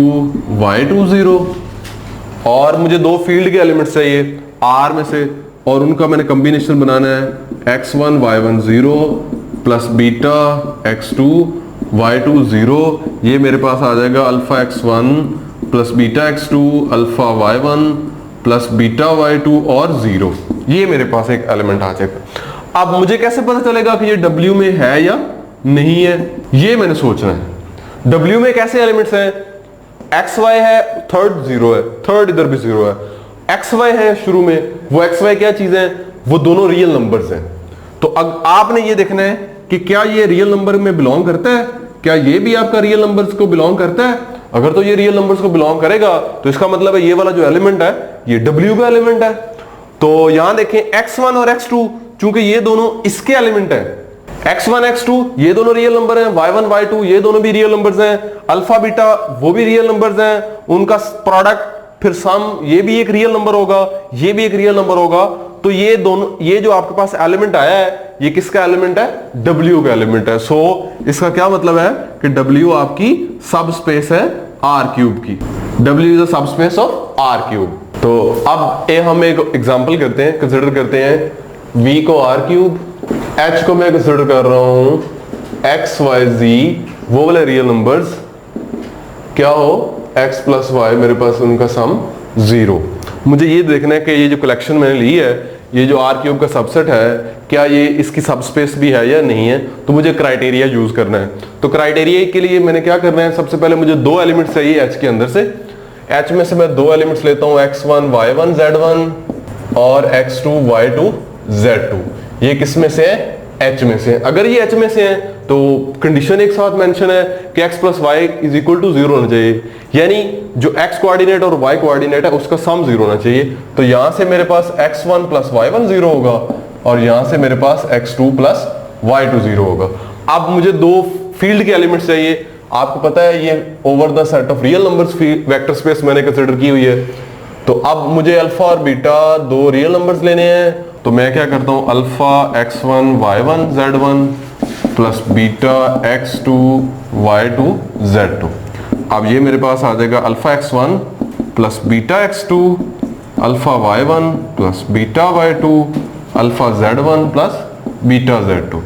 A: Y2 0, और मुझे दो फील्ड के एलिमेंट्स चाहिए R में से, और उनका मैंने कॉम्बिनेशन बनाना है X1 Y1 0 plus beta X2 Y2 0। ये मेरे पास आ जाएगा alpha X1 plus beta X2 alpha Y1 plus beta Y2 और 0। ये मेरे पास एक एलिमेंट आ जाएगा। अब मुझे कैसे पता चलेगा कि ये W में है या नहीं है, ये मैंने सोचना है। W में कैसे एलिमेंट्स हैं, XY है, थर्ड 0 है, थर्ड इधर भी 0 है, XY है शुरू में, वो XY क्या चीजें हैं, वो दोनों रियल नंबर्स हैं। तो अब आपने ये देखना है कि क्या ये रियल नंबर में बिलोंग करता है, क्या ये भी आपका रियल नंबर्स को बिलोंग करता है। अगर तो ये रियल नंबर्स को बिलोंग करेगा तो इसका मतलब है ये वाला जो एलिमेंट है ये W का एलिमेंट है। तो यहां देखें X1 और X2 चूंकि ये दोनों इसके एलिमेंट है, X1 X2 ये दोनों रियल नंबर हैं, Y1 Y2 ये दोनों भी रियल नंबर्स हैं, अल्फा बीटा वो भी रियल नंबर्स हैं, उनका प्रोडक्ट फिर सम ये भी एक रियल नंबर होगा, ये भी एक रियल नंबर होगा। तो ये दोनों, ये जो आपके पास एलिमेंट आया है ये किसका एलिमेंट है, W का एलिमेंट है। सो इसका क्या मतलब है कि W आपकी सब स्पेस है R क्यूब की, W इज अ सब स्पेस ऑफ R क्यूब। तो अब हम एक एग्जांपल करते हैं, कंसीडर करते हैं V को R क्यूब, H को मैं कंसीडर कर रहा हूं X Y Z, वो वाले रियल नंबर्स क्या हो X प्लस Y, मेरे पास उनका सम 0। मुझे ये देखना है कि ये जो कलेक्शन मैंने ली है ये जो R क्यूब का सबसेट है क्या ये इसकी सब स्पेस भी है या नहीं है। तो मुझे क्राइटेरिया यूज करना है। तो क्राइटेरिया के लिए मैंने क्या करना है, सबसे पहले मुझे दो एलिमेंट्स चाहिए H के अंदर से। H में से मैं दो एलिमेंट्स लेता हूं X1 Y1 Z1 और X2 Y2 Z2। ये किस में से है, H में से। अगर ये H में से है तो कंडीशन एक साथ मेंशन है कि x plus y is equal to 0 होना चाहिए, यानी जो x कोऑर्डिनेट और y कोऑर्डिनेट है उसका सम 0 होना चाहिए। तो यहां से मेरे पास x1 प्लस y1 0 होगा और यहां से मेरे पास x2 प्लस y2 0 होगा। अब मुझे दो फील्ड के एलिमेंट्स चाहिए। आपको पता है ये over the set of real numbers vector space मैंने कंसीडर की हुई है। तो अब मुझे अल्फा और बीटा दो रियल नंबर्स लेने हैं। तो मैं क्या करता हूं, alpha x1 y1 z1 plus beta x2 y2 z2। अब ये मेरे पास आ जाएगा alpha x1 plus beta x2 alpha y1 plus beta y2 alpha z1 plus beta z2।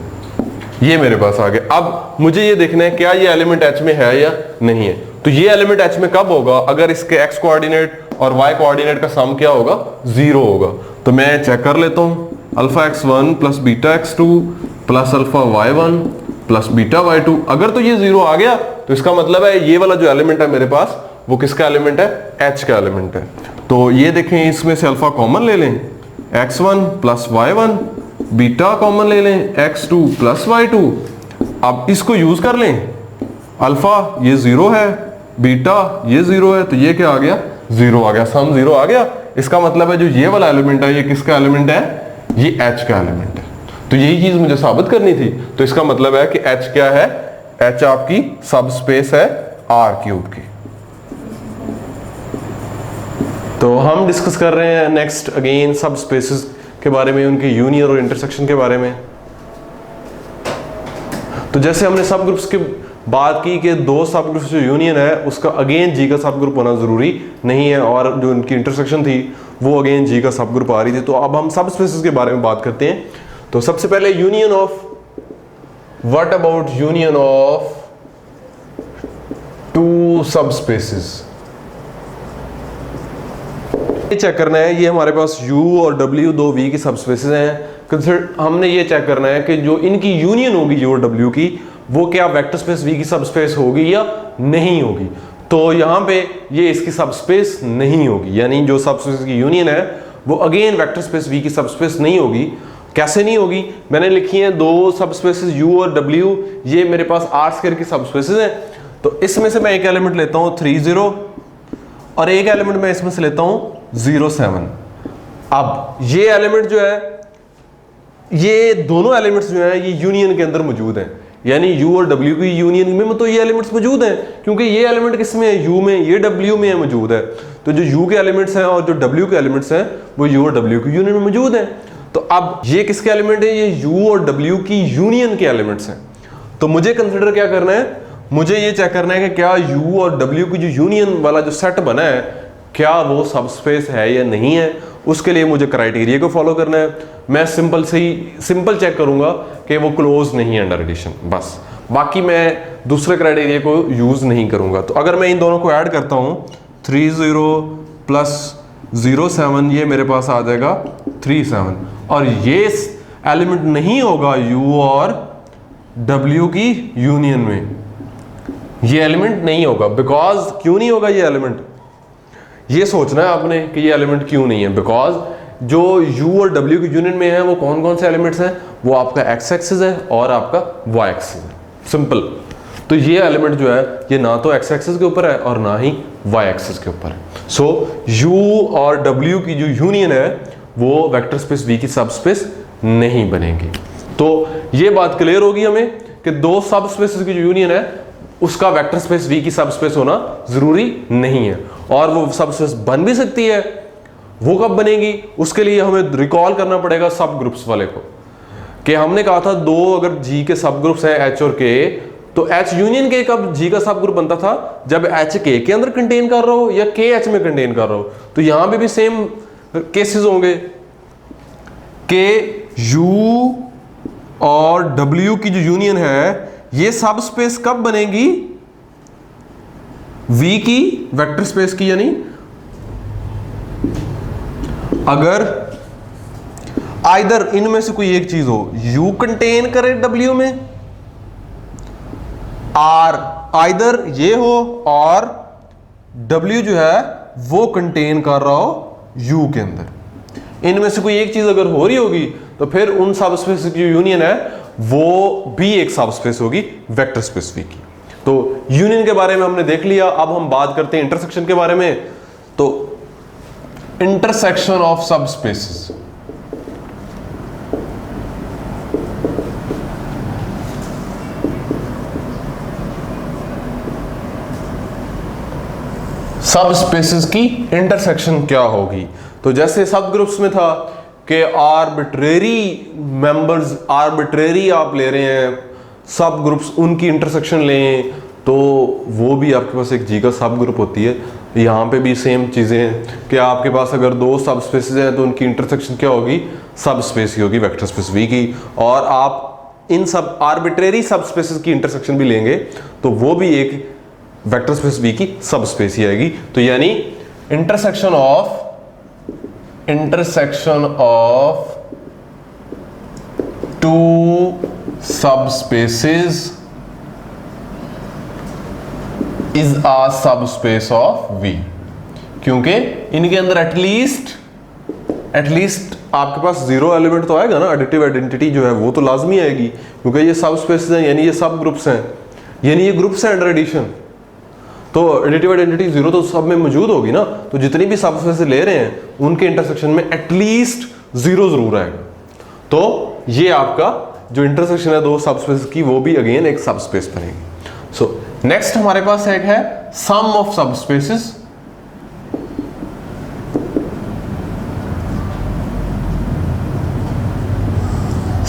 A: ये मेरे पास आ गया। अब मुझे ये देखना है क्या ये एलिमेंट H में है या नहीं है। तो ये एलिमेंट H में कब होगा, अगर इसके x कोऑर्डिनेट और y कोऑर्डिनेट का सम क्या होगा, 0 होगा। तो मैं चेक कर लेता हूं, alpha x1 plus beta x2 plus alpha y1 plus beta y2। अगर तो ये 0 आ गया तो इसका मतलब है ये वाला जो एलिमेंट है मेरे पास वो किसका एलिमेंट है, H का एलिमेंट है। तो ये देखें, इसमें से अल्फा कॉमन ले लें, x1 plus y1, beta common ले लें, x2 प्लस y2। अब इसको यूज कर लें, अल्फा ये 0 है, बीटा ये 0 है, तो ये क्या आ गया, 0 आ गया, सम 0 आ गया। इसका मतलब है जो ये वाला एलिमेंट है ये किसका एलिमेंट है, ये H का एलिमेंट है। तो यही चीज मुझे साबित करनी थी। तो इसका मतलब है कि H क्या है, H आपकी सब स्पेस है R क्यूब की। तो हम डिस्कस कर रहे हैं नेक्स्ट अगेन सब स्पेसेस के बारे में, उनके यूनियन और इंटरसेक्शन के बारे में। तो जैसे हमने सब ग्रुप्स की बात की कि दो सब ग्रुप्स जो यूनियन है उसका अगेन जी का सब ग्रुप होना जरूरी नहीं है, और जो उनकी इंटरसेक्शन थी वो अगेन जी का सब ग्रुप आ रही थी। तो अब हम सब स्पेसेस के बारे में बात करते हैं। तो सबसे पहले union of, what about union of two subspaces. ये चेक करना है, ये हमारे पास U और W दो V की सबस्पेसेस हैं। हमने ये चेक करना है कि जो इनकी यूनियन होगी U और W की, वो क्या वेक्टर स्पेस V की सबस्पेस होगी या नहीं होगी। तो यहाँ पे ये इसकी सबस्पेस नहीं होगी, यानी जो सबस्पेस की यूनियन है वो अगेन वेक्टर स्पेस V की सबस्पेस नहीं होगी। कैसे नहीं होगी? मैंने लिखी है दो सबस्पेसेस U और W, ये मेरे पास R² की सबस्पेसेस हैं। तो इसमें से मैं एक एलिमेंट लेता हूँ 3 0 और एक एलिमेंट मैं इसमें से लेता हूँ 0 7। अब ये एलिमेंट जो है, ये दोनों एलिमेंट्स जो है ये यूनियन के अंदर मौजूद हैं, यानी U और W की यूनियन में तो ये एलिमेंट्स मौजूद हैं, क्योंकि ये एलिमेंट किसमें है? U में, ये W में मौजूद है। तो जो U के एलिमेंट्स हैं और जो W के एलिमेंट्स हैं वो U और W की यूनियन में मौजूद हैं। तो अब ये किसके एलिमेंट है? ये U और W की यूनियन के एलिमेंट्स हैं। तो मुझे कंसिडर क्या करना है? मुझे ये चेक करना है कि क्या U और W की जो यूनियन वाला जो सेट बना है, क्या वो सबस्पेस है या नहीं है। उसके लिए मुझे क्राइटेरिया को फॉलो करना है। मैं सिंपल चेक करूंगा कि वो क्लोज नहीं है अंडर एडिशन, बस। बाकी मैं दूसरे क्राइटेरिया को यूज नहीं करूंगा। तो अगर मैं इन दोनों को ऐड करता हूं 3 0 प्लस 0 7, ये मेरे पास आ जाएगा 3 7, और ये एलिमेंट नहीं होगा U और W की यूनियन में, ये एलिमेंट नहीं होगा। बिकॉज क्यों नहीं होगा ये एलिमेंट? ये सोचना है आपने कि ये एलिमेंट क्यों नहीं है। बिकॉज जो U और W की यूनियन में है वो कौन कौन से एलिमेंट्स हैं? वो आपका x एक्सिस है और आपका y एक्सिस है, सिंपल। तो ये एलिमेंट जो है ये ना तो x एक्सिस के ऊपर है और ना ही y एक्सिस के ऊपर है। सो U और W की जो यूनियन है वो वेक्टर स्पेस V की सबस्पेस नहीं बनेगी। तो ये बात क्लियर होगी हमें कि दो सबस्पेसेस की जो यूनियन है उसका वेक्टर स्पेस V की सबस्पेस होना जरूरी नहीं है, और वो सबस्पेस बन भी सकती है। वो कब बनेगी? उसके लिए हमें रिकॉल करना पड़ेगा सब ग्रुप्स वाले को, कि हमने कहा था दो अगर G के सब ग्रुप्स हैं H और K, तो H यूनियन K कब G का सब ग्रुप बनता था? जब H K के अंदर कंटेन कर रहा हो या K H में कंटेन कर रहा हो। तो यहां पे भी सेम केसेस होंगे। K U और W की जो यूनियन है ये सब स्पेस कब बनेगी? V की वेक्टर स्पेस की, यानी अगर आइदर इनमें से कोई एक चीज हो, U कंटेन करे W में, R आइदर ये हो और W जो है वो कंटेन कर रहा हो U के अंदर। इनमें से कोई एक चीज अगर हो रही होगी तो फिर उन सब स्पेस की यूनियन है वो भी एक सब स्पेस होगी वेक्टर स्पेस V की। तो यूनियन के बारे में हमने देख लिया। अब हम बात करते हैं इंटरसेक्शन के बारे में। तो इंटरसेक्शन ऑफ सब स्पेसेस, सब स्पेसेस की इंटरसेक्शन क्या होगी? तो जैसे सब ग्रुप्स में था कि आर्बिट्रेरी मेंबर्स, आर्बिट्रेरी आप ले रहे हैं सब ग्रुप्स, उनकी इंटरसेक्शन लें तो वो भी आपके पास एक G का सब ग्रुप होती है। यहाँ पे भी सेम चीज़ें हैं कि आपके पास अगर दो सब स्पेसेस हैं तो उनकी इंटरसेक्शन क्या होगी? सब स्पेस ही होगी, वेक्टर स्पेस V की। और आप इन सब आर्बिट्रेरी सब स्पेसेस की इंटरसेक्शन भी लेंगे तो वो भी एक वेक्टर स्पेस V की सब स्पेस ही आएगी। तो यानी intersection of two subspaces is a subspace of V, क्योंकि इनके अंदर एटलीस्ट आपके पास जीरो एलिमेंट तो आएगा ना, एडिटिव आइडेंटिटी जो है वो तो लाजमी आएगी, क्योंकि ये सब स्पेसेस हैं, यानी ये सब ग्रुप्स हैं, यानी ये ग्रुप्स हैं अंडर एडिशन। तो एडिटिव आइडेंटिटी जीरो तो सब में मौजूद होगी ना। तो जितनी भी सब स्पेसेस ले रहे हैं उनके इंटरसेक्शन में एटलीस्ट जीरो जरूर आएगा। तो ये आपका जो इंटरसेक्शन है दो सब स्पेसेस की, वो भी अगेन एक सब स्पेस बनेगी। सो नेक्स्ट हमारे पास एक है सम ऑफ सब स्पेसेस।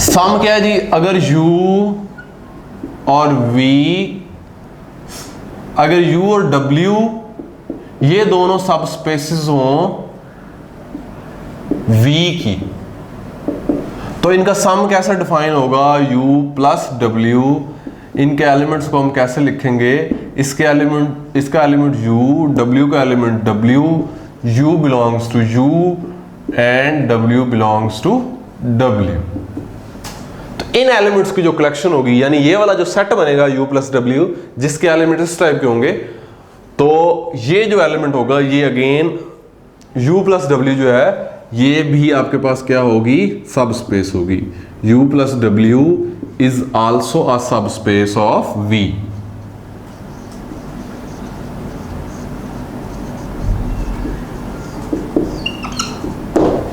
A: सम क्या है जी? अगर U और V, अगर U और W ये दोनों सब स्पेसेस हों V की, तो इनका सम कैसे डिफाइन होगा? U plus W। इनके एलिमेंट्स को हम कैसे लिखेंगे? इसका एलिमेंट U, W का element W, U belongs to U and W belongs to W। तो इन एलिमेंट्स की जो कलेक्शन होगी, यानी ये वाला जो सेट बनेगा U प्लस W, जिसके एलिमेंट इस टाइप के होंगे, तो ये जो एलिमेंट होगा ये अगेन U प्लस W जो है ये भी आपके पास क्या होगी, सब स्पेस होगी। U plus W is also अ सब स्पेस ऑफ V।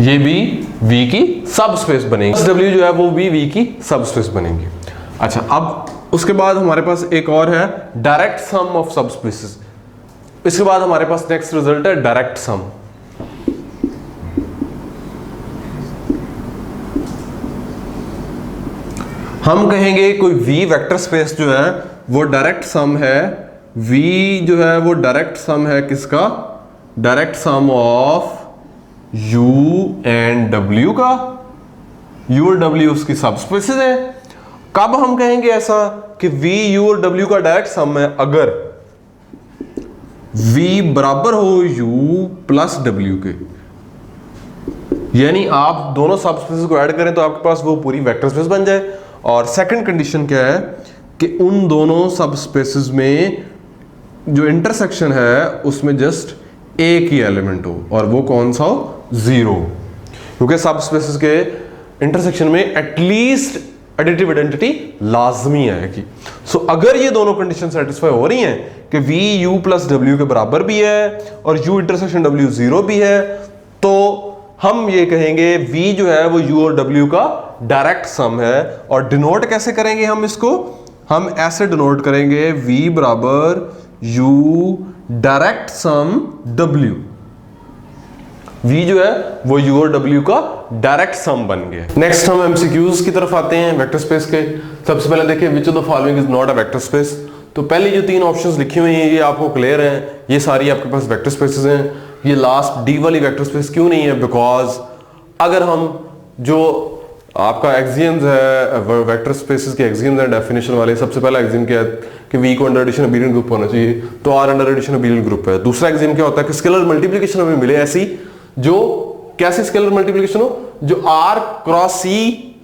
A: ये भी V की सब स्पेस बनेगी, W जो है वो भी V की सब स्पेस बनेगी। अच्छा, अब उसके बाद हमारे पास एक और है डायरेक्ट सम ऑफ सब स्पेसेस। इसके बाद हमारे पास नेक्स्ट रिजल्ट है डायरेक्ट सम। हम कहेंगे कोई V वेक्टर स्पेस जो है वो डायरेक्ट सम है, V जो है वो डायरेक्ट सम है किसका, direct sum of U and W का। U और W उसकी सब स्पेसेस है। कब हम कहेंगे ऐसा कि V U और W का डायरेक्ट सम है, अगर V बराबर हो U प्लस W के, यानी आप दोनों सब स्पेसेस को ऐड करें तो आपके पास वो पूरी वेक्टर स्पेस बन जाए। और सेकंड कंडीशन क्या है कि उन दोनों सब स्पेसेस में जो इंटरसेक्शन है उसमें जस्ट एक ही एलिमेंट हो, और वो कौन सा हो, 0, क्योंकि सब स्पेसेस के इंटरसेक्शन में एटलीस्ट एडिटिव आइडेंटिटी लाजमी आएगी। सो अगर ये दोनों कंडीशन सेटिस्फाई हो रही हैं कि V U प्लस W के बराबर भी है और U इंटरसेक्शन W 0 भी है, तो हम ये कहेंगे V जो है वो U और W का डायरेक्ट सम है। और डिनोट कैसे करेंगे हम इसको, हम ऐसे डिनोट करेंगे V बराबर U direct sum W। V जो है वो U और W का डायरेक्ट सम बन गया। नेक्स्ट हम एमसीक्यूज की तरफ आते हैं वेक्टर स्पेस के। सबसे पहले देखिए विच of the following is not a vector space. तो पहली जो 3 ऑप्शंस लिखी हुई हैं ये आपको क्लियर हैं, ये सारी आपके पास वेक्टर स्पेसेस हैं। ये लास्ट डी वाली वेक्टर स्पेस क्यों नहीं है, बिकॉज अगर हम जो आपका एक्सियम्स है वेक्टर स्पेसेस के एक्सियम्स हैं डेफिनेशन वाले, सबसे पहला एक्सियम क्या है कि V को अंडर एडिशन अबेलियन ग्रुप होना चाहिए, तो R under addition abelian group है। दूसरा एक्सियम क्या होता है कि स्केलर मल्टीप्लिकेशन हमें मिले ऐसी जो कैसी स्केलर मल्टीप्लिकेशन हो जो R क्रॉस C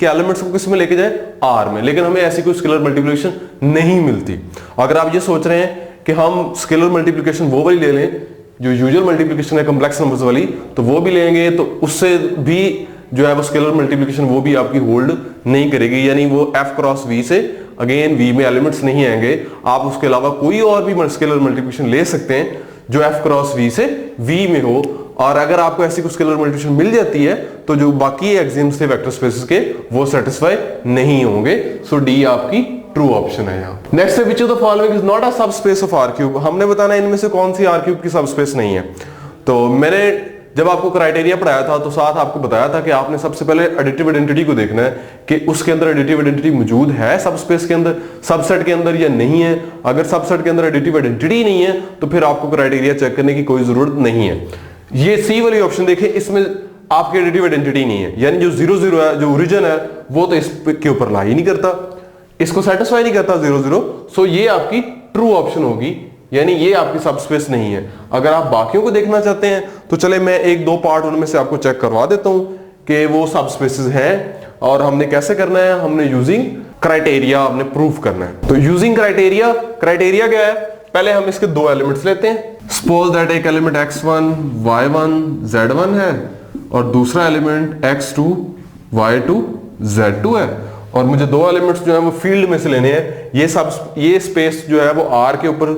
A: के एलिमेंट्स को किस में लेके जाए, R में, लेकिन हमें ऐसी कोई स्केलर मल्टीप्लिकेशन नहीं मिलती। अगर आप ये सोच रहे हैं कि हम स्केलर मल्टीप्लिकेशन वो वाली ले लें जो यूजुअल मल्टीप्लिकेशन है कॉम्प्लेक्स नंबर्स वाली, तो वो भी लेंगे तो उससे भी जो है वो स्केलर मल्टीप्लिकेशन वो भी आपकी होल्ड नहीं करेगी, यानी वो F क्रॉस V से अगेन V में एलिमेंट्स नहीं आएंगे। आप उसके अलावा कोई और भी स्केलर मल्टीप्लिकेशन ले सकते हैं जो F क्रॉस V से V में हो, और अगर आपको ऐसी कुछ स्केलर मल्टीप्लिकेशन मिल जाती है तो जो बाकी एक्सियम्स थे वेक्टर स्पेसेस के वो सेटिस्फाई नहीं होंगे। सो डी आपकी ट्रू ऑप्शन है यहाँ। नेक्स्ट है which of the following is not अ सब स्पेस ऑफ R क्यूब। हमने बताना है इनमें से कौन सी R क्यूब की सब स्पेस नहीं है। तो मैंने जब आपको क्राइटेरिया पढ़ाया था तो साथ आपको बताया था कि आपने सबसे पहले एडिटिव आइडेंटिटी को देखना है कि उसके अंदर एडिटिव आइडेंटिटी मौजूद है सब स्पेस के अंदर, सबसेट के अंदर या नहीं है। अगर सबसेट के अंदर एडिटिव आइडेंटिटी नहीं है तो फिर आपको क्राइटेरिया चेक करने की कोई जरूरत नहीं है। ये सी वाली ऑप्शन देखें, इसमें आपकी एडिटिव आइडेंटिटी नहीं है, यानी जो 0 0 है जो ओरिजिन है वो तो इसके ऊपर ला ही नहीं करता, इसको सेटिस्फाई नहीं करता 0 0। सो ये आपकी ट्रू ऑप्शन होगी, यानी ये आपकी सब स्पेस नहीं है। अगर आप बाकियों को देखना चाहते हैं तो चले मैं 1-2 पार्ट उनमें से आपको चेक करवा देता हूं कि वो सब स्पेसेस हैं और हमने कैसे करना है। हमने यूजिंग क्राइटेरिया हमने प्रूफ करना है। तो यूजिंग क्राइटेरिया, क्राइटेरिया क्या है, पहले हम इसके 2 एलिमेंट्स लेते हैं। सपोज दैट एक एलिमेंट x1 y1 z1 है और दूसरा एलिमेंट x2 y2 z2 है, और मुझे 2 एलिमेंट्स जो है वो फील्ड में से लेने हैं। ये स्पेस जो है वो R के ऊपर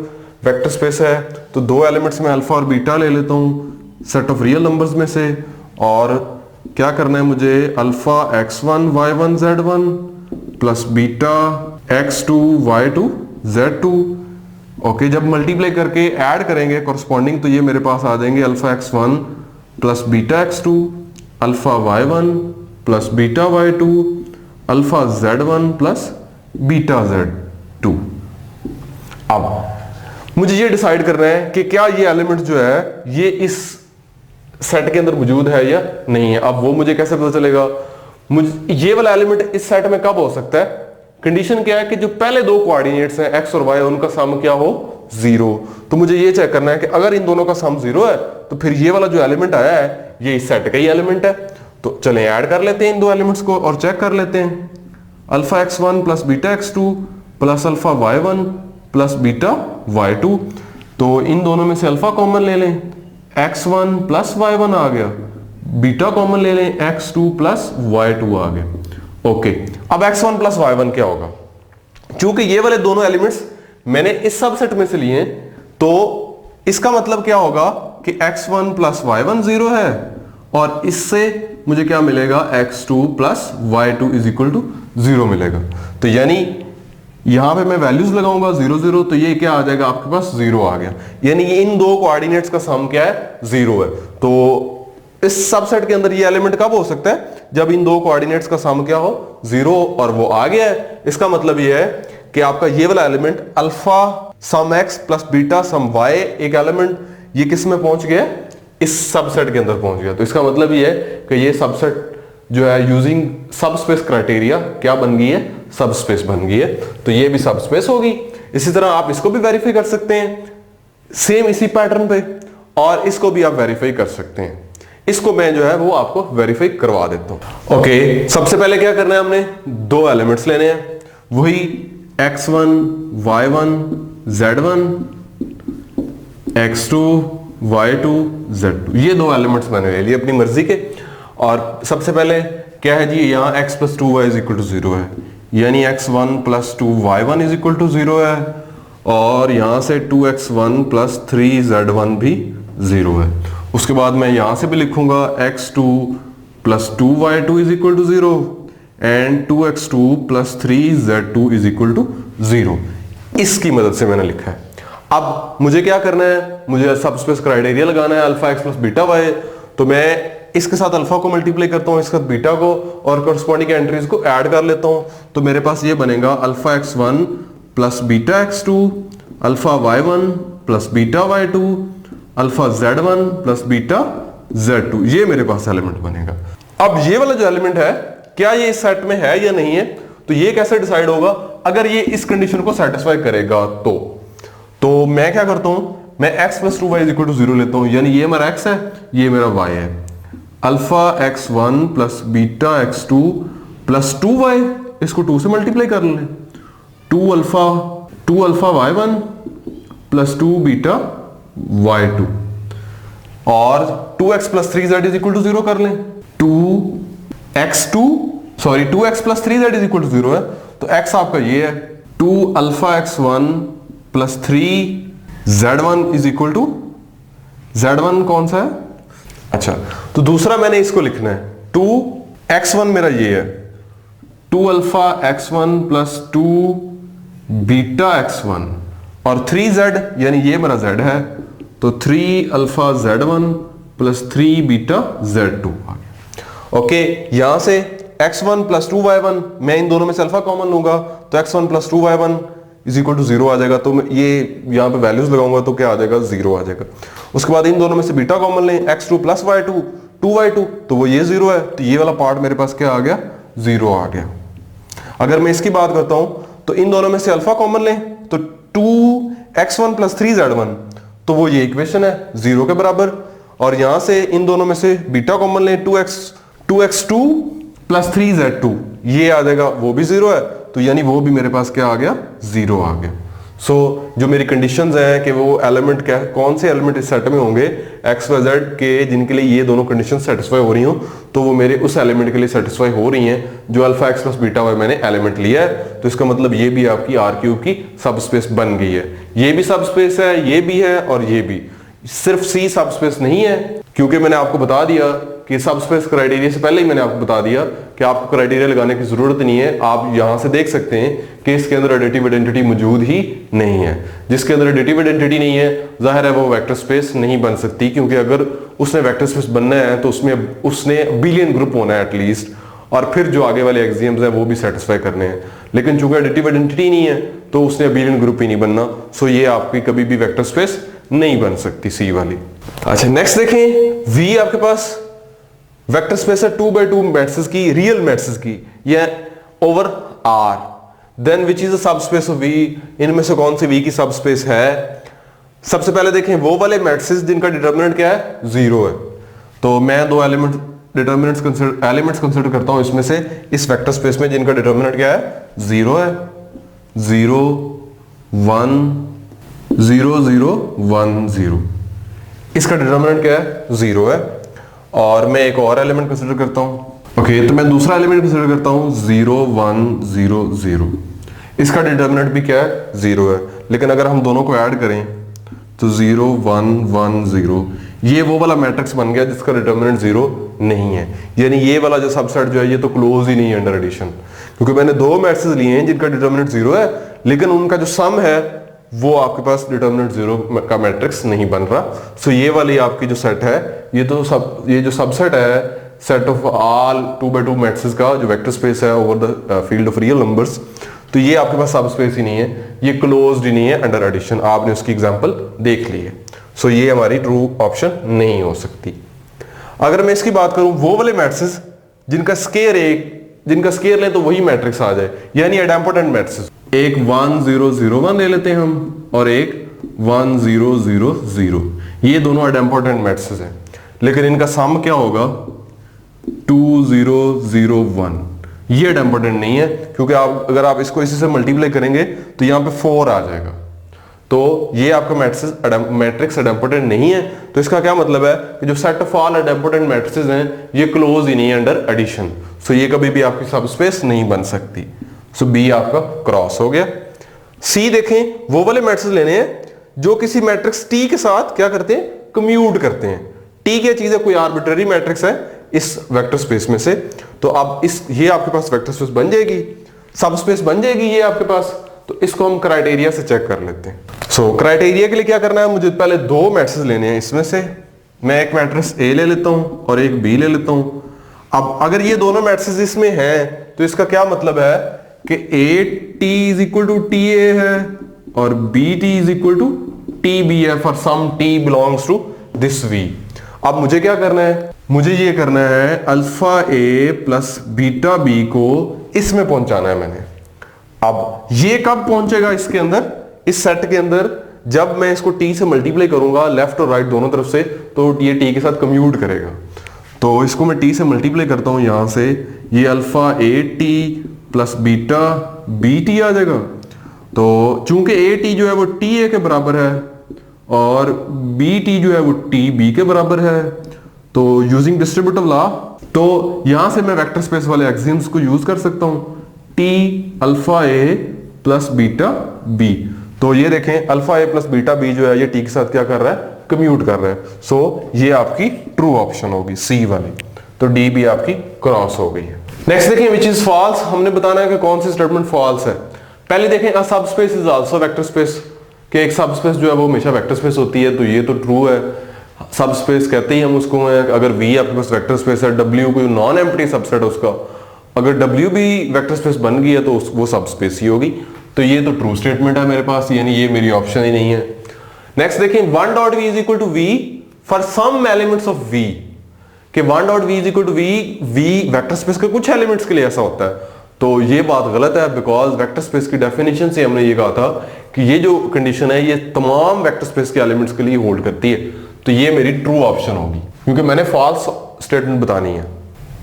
A: वेक्टर स्पेस है, तो 2 एलिमेंट्स में अल्फा और बीटा ले लेता हूं सेट ऑफ रियल नंबर्स में से, और क्या करना है मुझे, alpha x1 y1 z1 plus beta x2 y2 z2। Okay, जब मल्टीप्लाई करके ऐड करेंगे कॉरस्पॉन्डिंग तो ये मेरे पास आ जाएंगे alpha x1 plus beta x2, alpha y1 plus beta y2, alpha z1 plus beta z2। अब मुझे ये डिसाइड करना है कि क्या ये एलिमेंट जो है ये इस सेट के अंदर मौजूद है या नहीं है। अब वो मुझे कैसे पता चलेगा, मुझे ये वाला एलिमेंट इस सेट में कब हो सकता है, कंडीशन क्या है कि जो पहले 2 कोऑर्डिनेट्स हैं x और y उनका सम क्या हो जीरो। तो मुझे ये चेक करना है कि अगर इन दोनों का सम जीरो है तो फिर ये वाला जो एलिमेंट आया है ये इस सेट का ही एलिमेंट है। तो चलें ऐड कर लेते हैं इन दो एलिमेंट्स को और चेक कर लेते हैं। Alpha x1 plus beta x2 plus alpha y1 plus beta y2। तो इन दोनों में से अल्फा कॉमन ले लें, x1 प्लस y1 आ गया, बीटा कॉमन ले लें, x2 प्लस y2 आ गया। ओके, अब x1 प्लस y1 क्या होगा? चूंकि ये वाले दोनों एलिमेंट्स मैंने इस सबसेट में से लिए तो इसका मतलब क्या होगा कि x1 प्लस y1 जीरो है और इससे मुझे क्या मिलेगा, x2 plus y2 is equal to zero मिलेगा। तो यानी यहां पे मैं वैल्यूज लगाऊंगा 0 0, तो ये क्या आ जाएगा आपके पास, जीरो आ गया। यानी इन दो कोऑर्डिनेट्स का सम क्या है, जीरो है। तो इस सबसेट के अंदर ये एलिमेंट कब हो सकता है, जब इन दो कोऑर्डिनेट्स का सम क्या हो, जीरो, और वो आ गया है। इसका मतलब ये है कि आपका ये वाला एलिमेंट अल्फा सम x प्लस बीटा सम y एक एलिमेंट ये किस में पहुंच गया, इस सबसेट के अंदर पहुंच गया। तो इसका मतलब ये है कि ये सबसेट जो है यूजिंग सबस्पेस क्राइटेरिया क्या बन गई है, सबस्पेस बन गई है। तो ये भी सबस्पेस होगी। इसी तरह आप इसको भी वेरीफाई कर सकते हैं सेम इसी पैटर्न पे, और इसको भी आप वेरीफाई कर सकते हैं। इसको मैं जो है वो आपको वेरीफाई करवा देता हूं। ओके, सबसे पहले क्या करना है, हमने दो एलिमेंट्स लेने हैं, वही x1 y1 z1 x2 y2 z2। ये दो एलिमेंट्स मैंने ले लिए अपनी मर्जी के। और सबसे पहले क्या है जी, यहाँ x plus 2y is equal to zero है, यानी x1 plus 2y1 is equal to zero है, और यहां से 2x1 प्लस 3z1 भी जीरो है। उसके बाद मैं यहां से भी लिखूंगा x2 plus 2y2 is equal to zero and 2x2 plus 3z2 is equal to zero. इसकी मदद से मैंने लिखा है। अब मुझे क्या करना है, मुझे सबस्पेस क्राइटेरिया लगाना है alpha x plus beta y। तो मैं इसके साथ अल्फा को मल्टीप्लाई करता हूं, इसके साथ बीटा को, और कॉरस्पॉन्डिंग एंट्रीज को ऐड कर लेता हूं। तो मेरे पास ये बनेगा alpha x1 plus beta x2, alpha y1 plus beta y2, alpha z1 plus beta z2। ये मेरे पास एलिमेंट बनेगा। अब ये वाला जो एलिमेंट है क्या ये इस सेट में है या नहीं है, तो ये कैसे डिसाइड होगा, अगर ये इस कंडीशन को सेटिस्फाई करेगा तो मैं क्या करता हूं, मैं x plus 2y is equal to zero लेता हूं, यानी ये मेरा x है, ये मेरा y है। Alpha x1 plus beta x2 plus 2y, इसको 2 से मल्टीप्लाई कर लें, 2 alpha y1 plus 2 beta y2, और 2x plus 3z is equal to zero कर लें, 2x plus 3z is equal to zero है। तो x आपका ये है, 2 alpha x1 plus 3z1 is equal to, z1 कौन सा है, अच्छा, तो दूसरा मैंने इसको लिखना है, 2x1 मेरा ये है, 2 alpha x1 plus 2 beta x1, और 3z यानी ये मेरा z है, तो 3 alpha z1 plus 3 beta z2 आ गया। ओके, यहां से x1 प्लस 2y1, मैं इन दोनों में से अल्फा कॉमन लूंगा, तो x1 plus 2y1 is equal to zero आ जाएगा। तो मैं ये यहां पे वैल्यूज लगाऊंगा तो क्या आ जाएगा, जीरो आ जाएगा। उसके बाद इन दोनों में से बीटा कॉमन लें, x2 प्लस y2 2y2, तो वो ये जीरो है, तो ये वाला पार्ट मेरे पास क्या आ गया, जीरो आ गया। अगर मैं इसकी बात करता हूं तो इन दोनों में से अल्फा कॉमन लें, तो 2x1 प्लस 3z1, तो वो ये इक्वेशन है जीरो के बराबर। और यहां से इन दोनों में से बीटा कॉमन लें, 2x2 प्लस 3z2, ये आ जाएगा, वो भी जीरो है, तो यानी वो भी मेरे पास क्या आ गया, जीरो आ गया। सो जो मेरी कंडीशंस हैं कि वो एलिमेंट क्या, कौन से एलिमेंट इस सेट में होंगे x y z के, जिनके लिए ये दोनों कंडीशन सेटिस्फाई हो रही हो, तो वो मेरे उस एलिमेंट के लिए सेटिस्फाई हो रही हैं जो alpha x plus beta y मैंने एलिमेंट लिया है। तो इसका मतलब ये भी आपकी R³ की सबस्पेस बन गई है। ये भी सबस्पेस है, ये भी है, और ये भी। सिर्फ C सबस्पेस नहीं है, क्योंकि मैंने आपको बता दिया कि सबस्पेस क्राइटेरिया से पहले ही मैंने आपको बता दिया कि आपको क्राइटेरिया लगाने की जरूरत नहीं है। आप यहां से देख सकते हैं कि इसके अंदर एडिटिव आइडेंटिटी मौजूद ही नहीं है। जिसके अंदर एडिटिव आइडेंटिटी नहीं है, जाहिर है वो वेक्टर स्पेस नहीं बन सकती, क्योंकि अगर उसने वेक्टर स्पेस बनना है तो उसने बिलियन ग्रुप होना है एटलीस्ट, और फिर जो आगे वाले एक्सियम्स हैं वो भी सेटिस्फाई करने हैं। लेकिन चूंकि एडिटिव आइडेंटिटी नहीं है तो उसने बिलियन ग्रुप ही नहीं बनना, सो ये आपकी कभी भी वेक्टर स्पेस नहीं बन सकती सी वाली। अच्छा, नेक्स्ट देखें, V आपके पास वेक्टर स्पेस है 2 by 2 मैट्रिसेस की, रियल मैट्रिसेस की, यह over R। Then which is the subspace of V, इनमें से कौन सी वी की सबस्पेस है। सबसे पहले देखें वो वाले मैट्रिसेस जिनका डिटर्मिनेंट क्या है, 0 है। तो मैं दो एलिमेंट्स कंसिडर करता हूं इसमें से, इस वेक्टर स्पेस में जिनका डिटर्मिनेंट क्या है, 0 है। 0 1 0 0 1 0, इसका डिटर्मिनेंट क्या है, 0 है। और मैं एक और एलिमेंट कंसिडर करता हूं, ओके, तो मैं दूसरा एलिमेंट कंसिडर करता हूं 0 1 0 0, इसका डिटर्मिनेंट भी क्या है, 0 है। लेकिन अगर हम दोनों को ऐड करें तो 0 1 1 0, ये वो वाला मैट्रिक्स बन गया जिसका डिटर्मिनेंट 0 नहीं है। यानी ये वाला जो सबसेट जो है ये तो क्लोज ही नहीं है अंडर एडिशन, क्योंकि मैंने दो मैट्रिक्स लिए हैं जिनका डिटर्मिनेंट 0 है, लेकिन उनका जो सम है वो आपके पास डिटर्मिनेंट 0 का मैट्रिक्स नहीं बन रहा। सो ये वाली आपकी जो सेट है, ये जो सबसेट है set of all 2x2 matrix का जो वेक्टर स्पेस है over the field of real numbers, तो ये आपके पास सब स्पेस ही नहीं है, ये क्लोज्ड ही नहीं है अंडर एडिशन। आपने उसकी एग्जांपल देख ली है। सो ये हमारी ट्रू ऑप्शन नहीं हो सकती। अगर मैं इसकी बात करूं वो वाले मैट्रिक्स जिनका स्केयर लें तो वही मैट्रिक्स आ जाए, यानी आइडेम्पोटेंट मैट्रिक्स, एक 1 0 0 1 ले लेते हैं हम और एक 1 0 0 0, ये दोनों आइडेम्पोटेंट मैट्रिक्स हैं, लेकिन इनका सम क्या होगा 2 0 0 1, ये आइडेम्पोटेंट नहीं है, क्योंकि अगर आप इसको इसी से मल्टीप्लाई करेंगे तो यहां पे 4 आ जाएगा। तो ये आपका मैट्रिक्स आइडेम्पोटेंट नहीं है। तो इसका क्या मतलब है कि जो set of all idempotent matrices हैं ये क्लोज ही नहीं है अंडर एडिशन। सो ये कभी भी आपकी सबस्पेस नहीं बन सकती। सो बी आपका क्रॉस हो गया। सी देखें, वो वाले मैट्रिक्स लेने हैं जो किसी मैट्रिक्स टी के साथ क्या करते हैं, कम्यूट करते हैं। टी क्या चीज है, कोई आर्बिट्ररी मैट्रिक्स है इस वेक्टर स्पेस में से, तो अब ये आपके पास वेक्टर स्पेस बन जाएगी, सबस्पेस बन जाएगी ये आपके पास। तो इसको हम क्राइटेरिया से चेक कर लेते हैं। सो क्राइटेरिया के लिए क्या करना है, मुझे पहले दो मैट्रिक्स लेने हैं इसमें से। मैं एक मैट्रिक्स ए ले लेता हूं और एक बी ले लेता हूं। अब अगर ये दोनों मैट्रिक्स इसमें हैं तो इसका क्या मतलब है कि a t is equal to t a है और b t is equal to t b है for some t belongs to this v. अब मुझे क्या करना है, मुझे ये करना है alpha a plus beta b को इसमें पहुंचाना है मैंने। अब ये कब पहुंचेगा इसके अंदर, इस सेट के अंदर, जब मैं इसको टी से मल्टीप्लाई करूंगा लेफ्ट और राइट दोनों तरफ से, तो ये टी के साथ कम्यूट करेगा। तो इसको मैं टी से मल्टीप्लाई करता हूं यहां से, ये alpha a t plus beta b t आ जाएगा। तो चूंकि ए टी जो है वो टी ए के बराबर है और बी टी जो है वो टी बी के बराबर है, तो यूजिंग डिस्ट्रीब्यूटिव लॉ, तो यहां से मैं वेक्टर स्पेस वाले एक्सियम्स को यूज कर सकता हूं, T alpha a plus beta B. तो ये देखें alpha a plus beta B जो है ये टी के साथ क्या कर रहा है, कम्यूट कर रहा है। सो ये आपकी ट्रू ऑप्शन होगी सी वाली। तो डी भी आपकी क्रॉस हो गई है। नेक्स्ट देखें विच इज फॉल्स। हमने बताना है कि कौन सी स्टेटमेंट फॉल्स है। पहले देखें अ subspace is also vector space, कि एक सबस्पेस जो है वो हमेशा वेक्टर स्पेस होती है, तो ये तो ट्रू है। सबस्पेस कहते ही हम उसको हैं अगर वी आपके पास वेक्टर स्पेस है, डब्ल्यू कोई नॉन एम्प्टी सबसेट है उसका, अगर W भी वेक्टर स्पेस बन गई है तो वो सबस्पेस ही होगी। तो ये तो ट्रू स्टेटमेंट है मेरे पास, यानी ये मेरी ऑप्शन ही नहीं है। नेक्स्ट देखें one dot we is equal to we for some elements of v, कि one dot we is equal to v vector space के कुछ एलिमेंट्स के लिए ऐसा होता है। तो ये बात गलत है, बिकॉज वेक्टर स्पेस की डेफिनेशन से हमने ये कहा था कि ये जो कंडीशन है ये तमाम वेक्टर स्पेस के एलिमेंट्स के लिए होल्ड करती है। तो ये मेरी ट्रू ऑप्शन होगी, क्योंकि मैंने फॉल्स स्टेटमेंट बतानी है।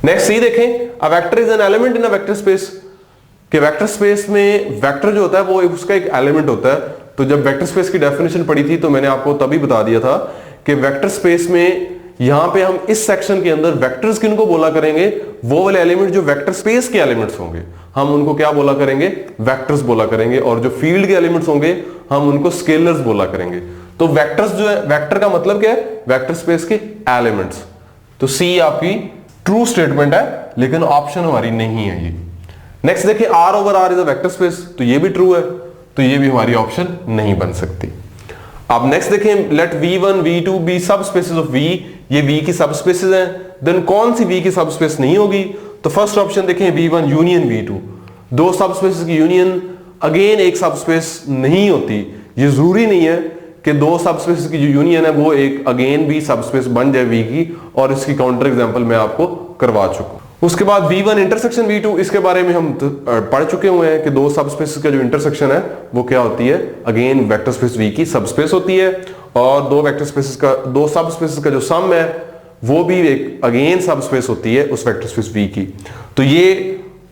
A: नेक्स्ट सी देखें, a vector is an element in a vector space, कि वेक्टर स्पेस में वेक्टर जो होता है वो उसका एक एलिमेंट होता है। तो जब वेक्टर स्पेस की डेफिनेशन पढ़ी थी तो मैंने आपको तभी बता दिया था कि वेक्टर स्पेस में यहां पे हम इस सेक्शन के अंदर वेक्टर्स किनको बोला करेंगे, वो वाले एलिमेंट जो वेक्टर स्पेस के एलिमेंट्स होंगे हम उनको क्या बोला करेंगे, वेक्टर्स बोला करेंगे, और जो फील्ड के एलिमेंट्स होंगे हम उनको स्केलर्स बोला करेंगे। तो वेक्टर्स जो है, वेक्टर का मतलब क्या है, वेक्टर स्पेस के एलिमेंट्स। तो सी आपकी ट्रू स्टेटमेंट है, लेकिन ऑप्शन हमारी नहीं है ये। नेक्स्ट देखिए R over R is a vector space, तो ये भी ट्रू है, तो ये भी हमारी ऑप्शन नहीं बन सकती। अब नेक्स्ट देखें, लेट V1 V2 बी सब स्पेसेस ऑफ V, ये V की सब स्पेसेस हैं, देन कौन सी V की सब स्पेस नहीं होगी। तो फर्स्ट ऑप्शन देखें V1 यूनियन V2, दो सब स्पेसेस की यूनियन, अगेन एक सब स्पेस नहीं होती। ये जरूरी नहीं है कि दो सब स्पेसेस की जो यूनियन है वो एक अगेन भी सब स्पेस बन जाए V की, और इसकी काउंटर एग्जांपल मैं आपको करवा चुका हूं। उसके बाद V1 इंटरसेक्शन V2, इसके बारे में हम पढ़ चुके हुए हैं कि दो सब स्पेसेस का जो इंटरसेक्शन है वो क्या होती है, अगेन वेक्टर स्पेस V की सब स्पेस होती है, और दो सब स्पेसेस का जो सम है वो भी एक अगेन सब स्पेस होती है उस वेक्टर स्पेस V की। तो ये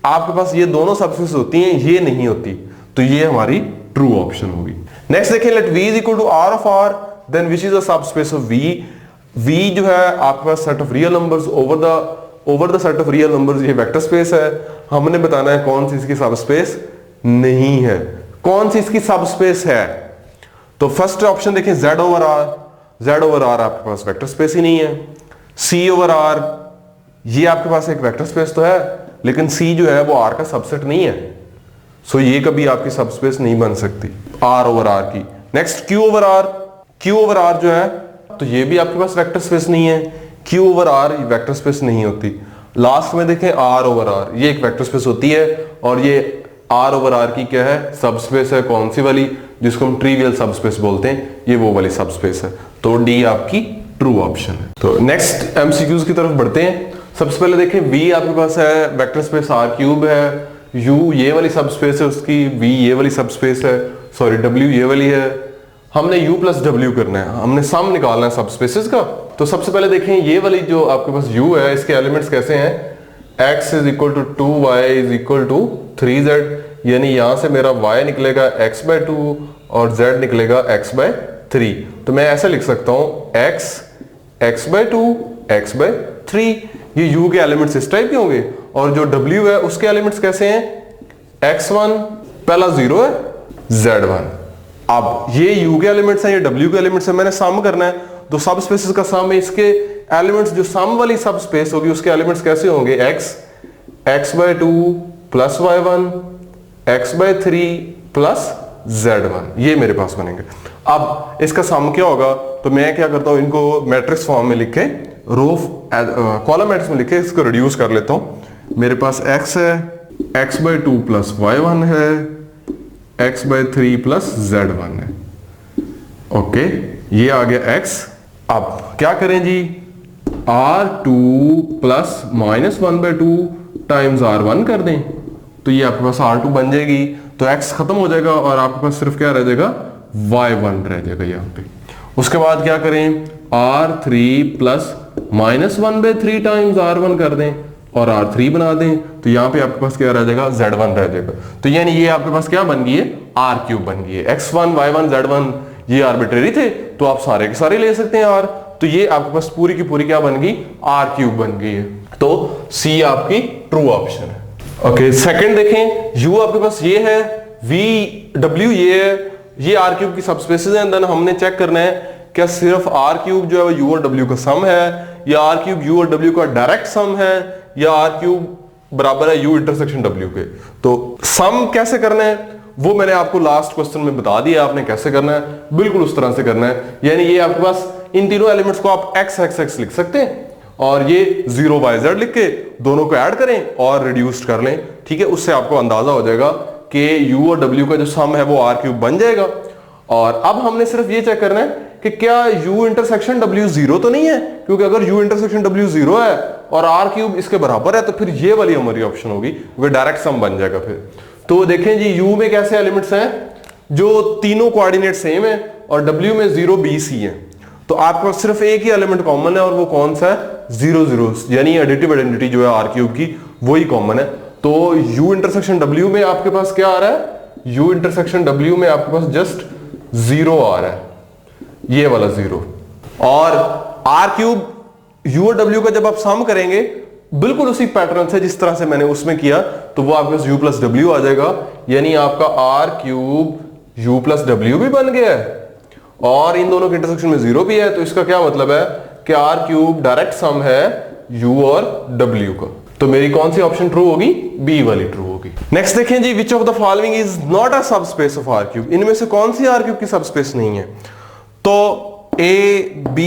A: आपके पास ये दोनों सब स्पेस होती हैं, ये नहीं होती, तो ये हमारी ट्रू ऑप्शन होगी। नेक्स्ट देखें, let V is equal to R of R, then which is the subspace of V। V जो है आपके पास set of real numbers over the set of real numbers, ये वेक्टर स्पेस है। हमने बताना है कौन सी इसकी सब स्पेस नहीं है, कौन सी इसकी सब स्पेस है। तो फर्स्ट ऑप्शन देखें, Z ओवर R आपके पास वेक्टर स्पेस ही नहीं है। C ओवर R, ये आपके पास एक वेक्टर स्पेस तो है, लेकिन C जो है वो R का सबसेट नहीं है, सो ये कभी आपकी सब स्पेस नहीं बन सकती R ओवर R की। नेक्स्ट Q ओवर R जो है, तो ये भी आपके पास वेक्टर स्पेस नहीं है, Q over R vector space नहीं होती। लास्ट में देखें R ओवर R, ये एक वेक्टर स्पेस होती है, और ये R ओवर R की क्या है, सब स्पेस है। कौन सी वाली, जिसको हम ट्रिवियल सब स्पेस बोलते हैं, ये वो वाली सब स्पेस है। तो D आपकी ट्रू ऑप्शन है। तो नेक्स्ट MCQs की तरफ बढ़ते हैं। सबसे पहले देखें, V आपके पास है वेक्टर स्पेस R³ है, U ये वाली सब स्पेस है उसकी, V ये वाली सब स्पेस है, सॉरी W ये वाली है। हमने U प्लस W करना है, हमने सम निकालना है सब स्पेसेस का। तो सबसे पहले देखें, ये वाली जो आपके पास U है, इसके एलिमेंट्स कैसे हैं, x is equal to 2y is equal to 3z, यानी यहां से मेरा y निकलेगा x/2 और z निकलेगा x/3। तो मैं ऐसे लिख सकता हूं x/2 x/3। ये U के एलिमेंट्स इस टाइप के होंगे, और जो W है उसके एलिमेंट्स कैसे हैं, x1 पहला 0 है, z1। अब ये U के एलिमेंट्स हैं, ये W के एलिमेंट्स हैं, मैंने सम करना है। तो सब स्पेसेस का सम है, इसके एलिमेंट्स जो सम वाली सब स्पेस होगी उसके एलिमेंट्स कैसे होंगे, x/2 plus y1 x/3 plus z1, ये मेरे पास बनेंगे। अब इसका सम क्या होगा, तो मैं क्या करता हूं, इनको मैट्रिक्स फॉर्म में लिखे, कॉलम मैट्रिक्स में लिखे, इसको रिड्यूस कर लेता हूं। मेरे पास x है, x/2 प्लस y1 है, x/3 प्लस z1 है। ओके, ये आ गया x। अब क्या करें जी, R2 प्लस -1/2 टाइम्स R1 कर दें, तो ये आपके पास R2 बन जाएगी। तो x खत्म हो जाएगा और आपके पास सिर्फ क्या रह जाएगा, y1 रह जाएगा यहाँ पे। उसके बाद क्या करें, R3 प्लस -1/3 टाइम्स R1 कर दें और R3 बना दें, तो यहाँ पे आपके पास क्या रह जाएगा, Z1 रह जाएगा। तो यानी ये आपके पास क्या बन गई है, R³ बन गई है। x1 y1 z1 ये आर्बिट्रेरी थे, तो आप सारे के सारे ले सकते हैं R। तो ये आपके पास पूरी की पूरी क्या बन गई, R³ बन गई है। तो C आपकी ट्रू ऑप्शन है। ओके, सेकंड देखें, U आपके पास ये है, V W ये है, ये R³ की सबस्पेसेस हैं। देन हमने चेक करना है क्या सिर्फ R³ जो है वो U और W का सम है, या R³ U और W का डायरेक्ट सम है, या R³ बराबर है U इंटरसेक्शन W के। तो सम कैसे करना है वो मैंने आपको लास्ट क्वेश्चन में बता दिया, आपने कैसे करना है, बिल्कुल उस तरह से करना है। यानी ये आपके पास इन तीनों एलिमेंट्स को आप x लिख सकते हैं, और ये 0y/z लिख के दोनों को ऐड करें और रिड्यूस कर लें, ठीक है। उससे आपको अंदाजा हो जाएगा कि U और W का जो सम है वो R³ बन जाएगा। और अब हमने सिर्फ ये चेक करना है कि क्या U इंटरसेक्शन W 0 तो नहीं है, क्योंकि अगर U इंटरसेक्शन W 0 है और R³ इसके बराबर है तो फिर ये वाली हमारी ऑप्शन होगी, वो डायरेक्ट सम बन जाएगा फिर। तो देखें जी, U में कैसे एलिमेंट्स हैं, जो तीनों कोऑर्डिनेट सेम है, और W में 0 B C है। तो आपके पास सिर्फ एक ही एलिमेंट कॉमन है, और वो कौन सा है, 0 0, यानी एडिटिव आइडेंटिटी जो है R³ की वो ही कॉमन है। तो U इंटरसेक्शन W में आपके पास क्या आ रहा है, U इंटरसेक्शन W में आपके पास जस्ट 0 आ रहा है, ये वाला 0। और R³ U और W का जब आप सम करेंगे बिल्कुल उसी पैटर्न से जिस तरह से मैंने उसमें किया, तो वो आपके पास U प्लस W आ जाएगा, यानी आपका R³ U प्लस W भी बन गया है, और इन दोनों के इंटरसेक्शन में 0 भी है। तो इसका क्या मतलब है कि R³ डायरेक्ट सम है U और W का। तो मेरी कौन सी ऑप्शन ट्रू होगी, बी वाली ट्रू होगी। नेक्स्ट देखें जी, which of the following is not a subspace of R³। इनमें से कौन सी R³ की सबस्पेस नहीं है, तो A, B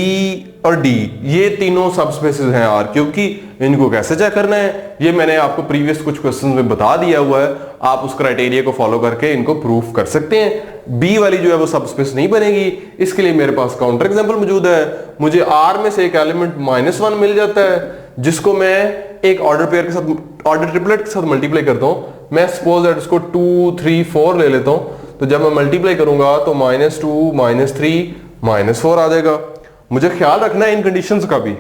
A: और D ये तीनों सबस्पेसेस हैं R³ की। इनको कैसे चेक करना है ये मैंने आपको प्रीवियस कुछ क्वेश्चंस में बता दिया हुआ है, आप उस क्राइटेरिया को फॉलो करके इनको प्रूफ कर सकते हैं। B वाली जो है वो सबस्पेस नहीं बनेगी, इसके लिए मेरे पास काउंटर एग्जांपल मौजूद है। मुझे R में से एक एलिमेंट -1 मिल जाता है, जिसको मैं एक ऑर्डर पेयर के साथ, ऑर्डर ट्रिपलेट के साथ मल्टीप्लाई करता हूं। मैं सपोज दैट इसको 2 3 4 ले लेता हूं, तो जब मैं मल्टीप्लाई करूंगा तो -2 -3 -4 आ जाएगा। मुझे ख्याल रखना है इन कंडीशंस का भी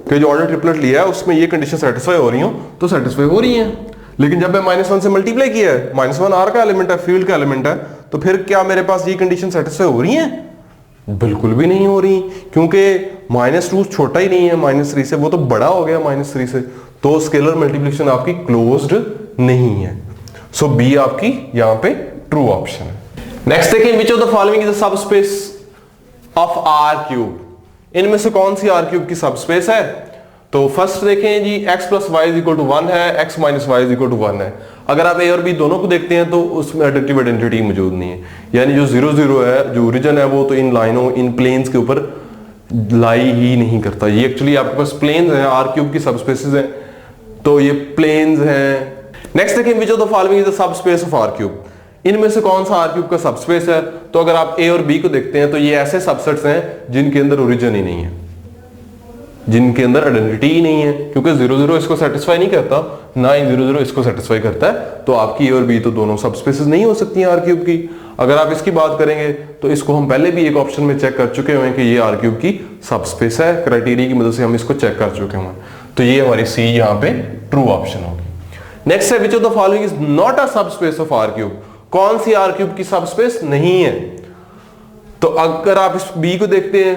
A: कि जो ऑर्डर ट्रिपलेट लिया है उसमें ये कंडीशन सेटिस्फाई हो रही हो तो सेटिस्फाई हो रही हैं। लेकिन जब मैं -1 से मल्टीप्लाई किया है, -1 आर का एलिमेंट है, फील्ड का एलिमेंट है, तो फिर क्या मेरे पास ये कंडीशन सेटिस्फाई हो रही है? बिल्कुल भी नहीं हो रही, क्योंकि -2 छोटा ही नहीं है -3 से, वो तो बड़ा हो गया -3 से, तो स्केलर मल्टीप्लिकेशन आपकी क्लोज्ड नहीं है। सो बी आपकी यहां पे ट्रू ऑप्शन है। नेक्स्ट देखें, which of the following is a subspace of R cube. इनमें से कौन सी आर क्यूब की सबस्पेस है? तो फर्स्ट देखें जी, x + y = 1 है, x - y = 1 है। अगर आप a और b दोनों को देखते हैं तो उसमें एडिटिव आइडेंटिटी मौजूद नहीं है, यानी जो 0 0 है, जो ओरिजिन है, वो तो इन लाइनों, इन प्लेन्स के ऊपर लाई ही नहीं करता। ये एक्चुअली आपके पास प्लेन्स हैं, आर क्यूब की सबस्पेसेस हैं, तो ये प्लेन्स हैं। नेक्स्ट देखें, which of the following is the subspace of R cube. इनमें से कौन सा आर क्यूब का सबस्पेस है? तो अगर आप a और b को देखते हैं तो ये ऐसे सबसेट्स हैं जिनके अंदर ओरिजिन ही नहीं है, जिनके अंदर आइडेंटिटी ही नहीं है, क्योंकि 0 0 इसको सेटिस्फाई नहीं करता, ना ही 0 0 इसको सेटिस्फाई करता है, तो आपकी a और b तो दोनों सबस्पेसेस नहीं हो सकती हैं आर क्यूब की। अगर आप इसकी बात करेंगे तो इसको हम पहले भी एक ऑप्शन में चेक कर चुके हुए हैं कि ये आर क्यूब की सबस्पेस है, क्राइटेरिया की मदद से हम इसको चेक कर चुके हैं, तो ये हमारी सी यहाँ पे ट्रू ऑप्शन होगी। नेक्स्ट है, which of the following is not a subspace of R cube. कौन सी आर क्यूब की सबस्पेस नहीं है? तो अगर आप इस बी को देखते हैं,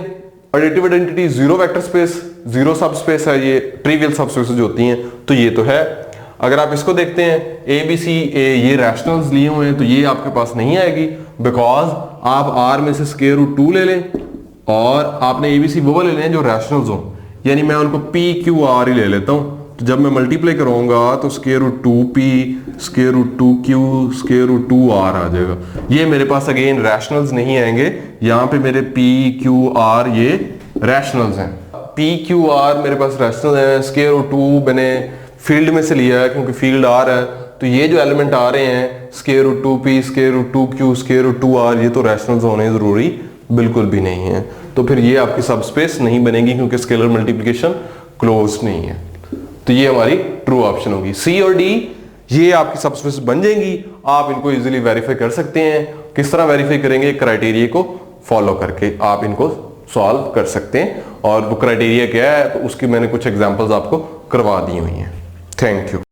A: additive identity 0 vector space, 0 subspace है, ये ट्रिवियल सबस्पेसेस जो होती हैं, तो ये तो है। अगर आप इसको देखते हैं, ए बी सी ए, ये रैशनल्स लिए हुए हैं, तो ये आपके पास नहीं आएगी, बिकॉज आप आर में से स्क्वायर रूट 2 ले लें और आपने ए बी सी वो ले लें जो रैशनल्स हो, यानी मैं उनको पी क्यू आर ही ले लेता हूं। तो जब मैं मल्टीप्लाई करूंगा तो square root 2p square root 2q square root 2r आ जाएगा। ये मेरे पास अगेन रैशनल्स नहीं आएंगे, यहां पे मेरे p q r ये रैशनल्स हैं। p q r मेरे पास रैशनल है, स्क्वायर रूट 2 मैंने फील्ड में से लिया है क्योंकि फील्ड r है, तो ये जो एलिमेंट आ रहे हैं square root 2p square root 2q square root 2r, ये तो रैशनल्स होने जरूरी बिल्कुल भी नहीं है, तो फिर ये आपकी सबस्पेस नहीं बनेगी क्योंकि स्केलर मल्टीप्लिकेशन क्लोज नहीं है। तो ये हमारी ट्रू ऑप्शन होगी। सी और डी ये आपकी सबस्पेस बन जाएंगी, आप इनको इजीली वेरीफाई कर सकते हैं। किस तरह वेरीफाई करेंगे? क्राइटेरिया को फॉलो करके आप इनको सॉल्व कर सकते हैं, और वो क्राइटेरिया क्या है तो उसकी मैंने कुछ एग्जांपल्स आपको करवा दी हुई हैं। Thank you.